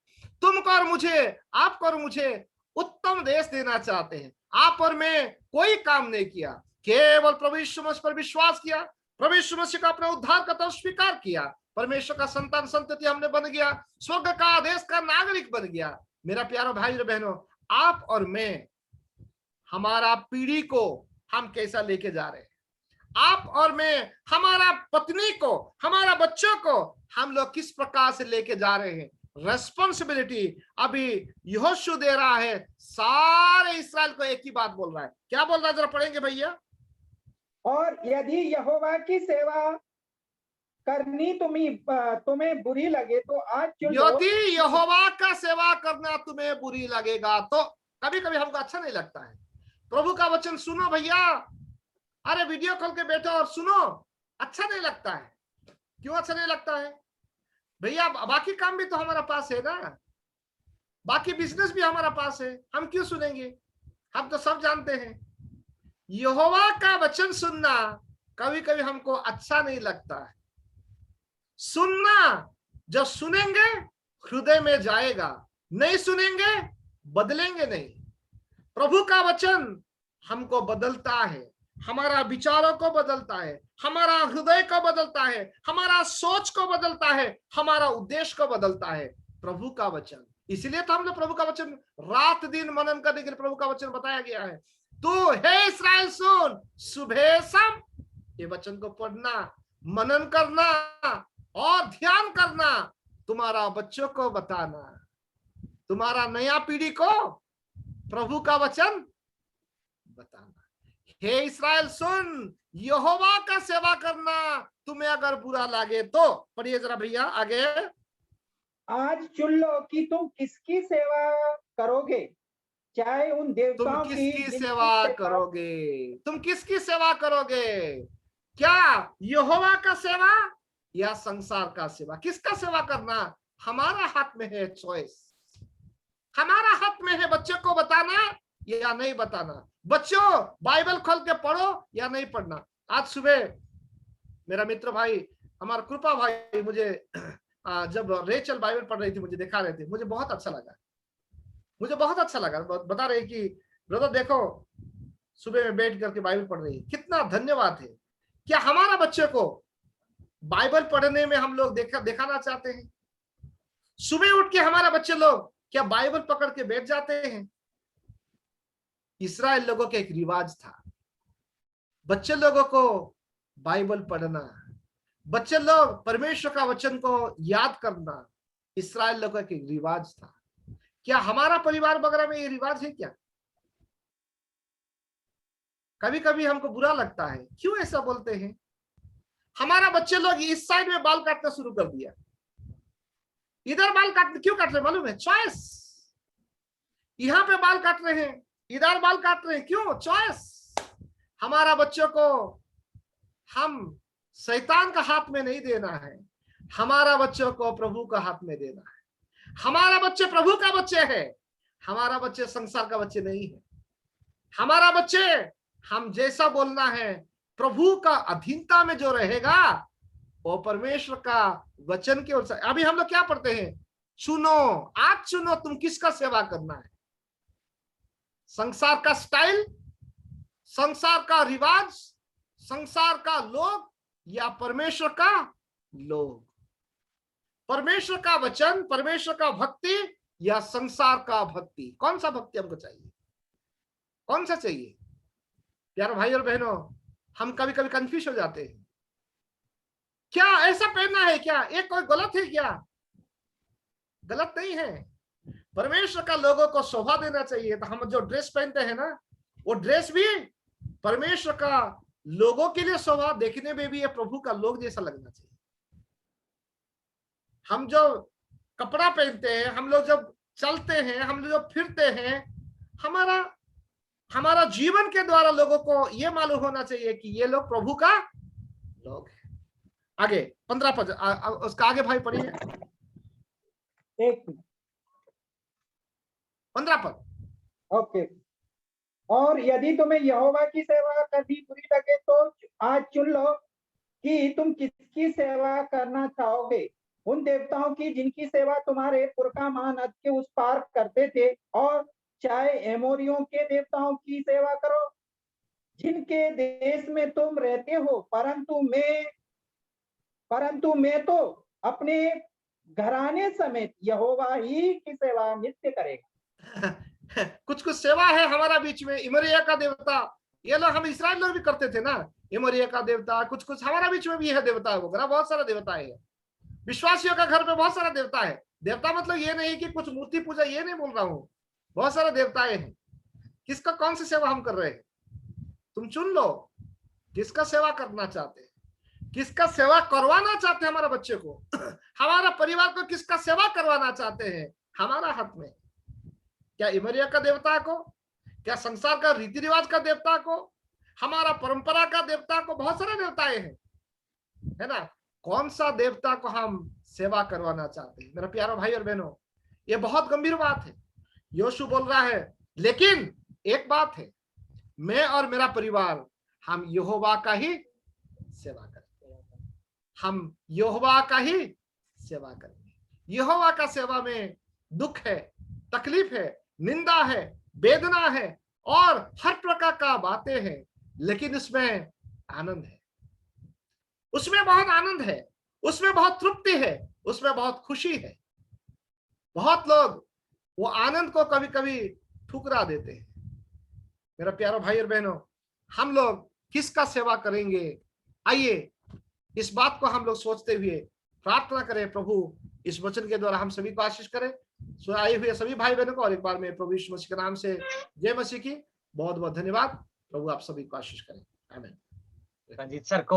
तुमको और मुझे, आपको और मुझे उत्तम देश देना चाहते हैं। आप और मैं कोई काम नहीं किया, केवल प्रभु यीशु मसीह पर विश्वास किया, प्रभु यीशु मसीह का अपना उद्धार का स्वीकार किया, परमेश्वर का संतान संतति हमने बन गया, स्वर्ग का देश का नागरिक बन गया। मेरा प्यारो भाई और बहनों, आप और मैं, हमारा पीढ़ी को हम कैसा लेके जा रहे हैं? आप और मैं, हमारा पत्नी को, हमारा बच्चों को हम लोग किस प्रकार से लेके जा रहे हैं? रेस्पॉन्सिबिलिटी अभी यहोशू दे रहा है। सारे इस्राएल को एक ही बात बोल रहा है। क्या बोल रहा है? जरा पढ़ेंगे भैया। और यदि यहोवा की सेवा करनी तुम्हें बुरी लगे तो आज चुन लो। यदि यहोवा का सेवा करना तुम्हें बुरी लगेगा तो, कभी कभी हमको अच्छा नहीं लगता है। प्रभु का वचन सुनो भैया, अरे वीडियो खोल के बैठो और सुनो, अच्छा नहीं लगता है। क्यों अच्छा नहीं लगता है भैया? बाकी काम भी तो हमारा पास है ना, बाकी बिजनेस भी हमारा पास है, हम क्यों सुनेंगे? हम तो सब जानते हैं। यहोवा का वचन सुनना कभी कभी हमको अच्छा नहीं लगता है। सुनना, जब सुनेंगे हृदय में जाएगा, नहीं सुनेंगे, बदलेंगे नहीं। प्रभु का वचन हमको बदलता है, हमारा विचारों को बदलता है, हमारा हृदय को बदलता है, हमारा सोच को बदलता है, हमारा उद्देश्य को बदलता है। प्रभु का वचन, इसलिए तो हम लोग प्रभु का वचन रात दिन मनन करने के लिए प्रभु का वचन बताया गया है। तो हे इस्राएल सुन, सुबह शाम ये वचन को पढ़ना, मनन करना और ध्यान करना, तुम्हारा बच्चों को बताना, तुम्हारा नया पीढ़ी को प्रभु का वचन बताना। हे इस्राएल सुन, यहोवा का सेवा करना, तुम्हें अगर बुरा लगे तो। पढ़िए जरा भैया आगे। आज चुन लो कि तुम किसकी सेवा करोगे, चाहे उन देवताओं तुम की किसकी सेवा करोगे, तुम किसकी सेवा करोगे? क्या यहोवा का सेवा या संसार का सेवा? किसका सेवा करना हमारा हाथ में है। चॉइस हमारा हाथ में है, बच्चों को बताना या नहीं बताना। बच्चों बाइबल खोल के पढ़ो या नहीं पढ़ना। आज सुबह मेरा मित्र भाई, हमारा कृपा भाई, मुझे जब रेचल बाइबल पढ़ रही थी, मुझे दिखा रहे थे, मुझे बहुत अच्छा लगा, मुझे बहुत अच्छा लगा। बता रहे कि ब्रदर देखो, सुबह में बैठ करके बाइबल पढ़ रही है, कितना धन्यवाद है। क्या हमारा बच्चे को बाइबल पढ़ने में हम लोग दिखाना चाहते हैं? सुबह उठ के हमारा बच्चे लोग क्या बाइबल पकड़ के बैठ जाते हैं? इस्राएल लोगों का एक रिवाज था, बच्चे लोगों को बाइबल पढ़ना, बच्चे लोग परमेश्वर का वचन को याद करना, इस्राएल लोगों का एक रिवाज था। क्या हमारा परिवार वगैरह में ये रिवाज है क्या? कभी कभी हमको बुरा लगता है, क्यों ऐसा बोलते हैं? हमारा बच्चे लोग इस साइड में बाल काटना शुरू कर दिया, इधर बाल काटने क्यों काट रहे मालूम है? चॉइस। यहाँ पे बाल काट रहे हैं, इधर बाल काट रहे हैं, क्यों? चॉइस। हमारा बच्चों को हम शैतान का हाथ में नहीं देना है, हमारा बच्चों को प्रभु का हाथ में देना है। हमारा बच्चे प्रभु का बच्चे है, हमारा बच्चे संसार का बच्चे नहीं है। हमारा बच्चे हम जैसा बोलना है, प्रभु का अधीनता में जो रहेगा वो परमेश्वर का वचन के अनुसार। अभी हम लोग क्या पढ़ते हैं? चुनो, आज चुनो तुम किसका सेवा करना है। संसार का स्टाइल, संसार का रिवाज, संसार का लोग या परमेश्वर का लोग? परमेश्वर का वचन, परमेश्वर का भक्ति या संसार का भक्ति? कौन सा भक्ति हमको चाहिए? कौन सा चाहिए? प्यारे भाई और बहनों, हम कभी कभी कंफ्यूज हो जाते हैं। क्या ऐसा पहनना है क्या, ये कोई गलत है क्या? गलत नहीं है। परमेश्वर का लोगों को शोभा देना चाहिए। तो हम जो ड्रेस पहनते हैं ना, वो ड्रेस भी परमेश्वर का लोगों के लिए शोभा, देखने में भी ये प्रभु का लोग जैसा लगना चाहिए। हम जो कपड़ा पहनते हैं, हम लोग जब चलते हैं, हम लोग जब फिरते हैं, हमारा जीवन के द्वारा लोगों को ये मालूम होना चाहिए कि ये लोग प्रभु का लोग हैं। आगे 15 पद, उसका आगे भाई पढ़िए। एक 15 पद। ओके। और यदि तुम्हें यहोवा की सेवा करनी बुरी लगे तो आज चुन लो कि तुम किसकी सेवा करना चाहोगे, उन देवताओं की जिनकी सेवा तुम्हारे पुरखा महानद के उस पार करते थे, और चाहे एमोरियों के देवताओं की सेवा करो जिनके देश में तुम रहते हो। परंतु मैं तो अपने घराने समेत यहोवा ही की सेवा नित्य करेगा। कुछ सेवा है हमारा बीच में। इमरिया का देवता, ये लोग, हम इस्राएल लोग भी करते थे ना, इमरिया का देवता। कुछ हमारा बीच में भी है देवता वगैरह, बहुत सारा देवता है। विश्वासियों का घर पे बहुत सारा देवता है। देवता मतलब ये नहीं कि कुछ मूर्ति पूजा, ये नहीं बोल रहा हूँ, बहुत सारे देवताएं हैं। किसका कौन सी सेवा हम कर रहे हैं? तुम चुन लो किसका सेवा करना चाहते हैं, किसका सेवा करवाना चाहते हैं हमारा बच्चे को, हमारा परिवार को किसका सेवा करवाना चाहते हैं, हमारा हाथ में। क्या इमरिया का देवता को, क्या संसार का रीति रिवाज का देवता को, हमारा परंपरा का देवता को? बहुत सारे देवताएं हैं, है ना। कौन सा देवता को हम सेवा करवाना चाहते हैं? मेरा प्यारा भाई और बहनों, ये बहुत गंभीर बात है। योशु बोल रहा है, लेकिन एक बात है, मैं और मेरा परिवार हम यहोवा का ही सेवा करेंगे, हम यहोवा का ही सेवा करेंगे। यहोवा का सेवा में दुख है, तकलीफ है, निंदा है, वेदना है और हर प्रकार का बातें हैं, लेकिन उसमें आनंद है, उसमें बहुत आनंद है, उसमें बहुत तृप्ति है, उसमें बहुत खुशी है। बहुत लोग वो आनंद को कभी कभी ठुकरा देते हैं। मेरा प्यारा भाई और बहनों, हम लोग किसका सेवा करेंगे? आइए इस बात को हम लोग सोचते हुए प्रार्थना करें। प्रभु इस वचन के द्वारा हम सभी को आशीष करें। सो आए हुए सभी भाई बहनों को और एक बार में प्रभु यीशु मसीह के नाम से जय मसीह की बहुत बहुत धन्यवाद। प्रभु आप सभी को आशीष करें। आमीन। रंजीत सर को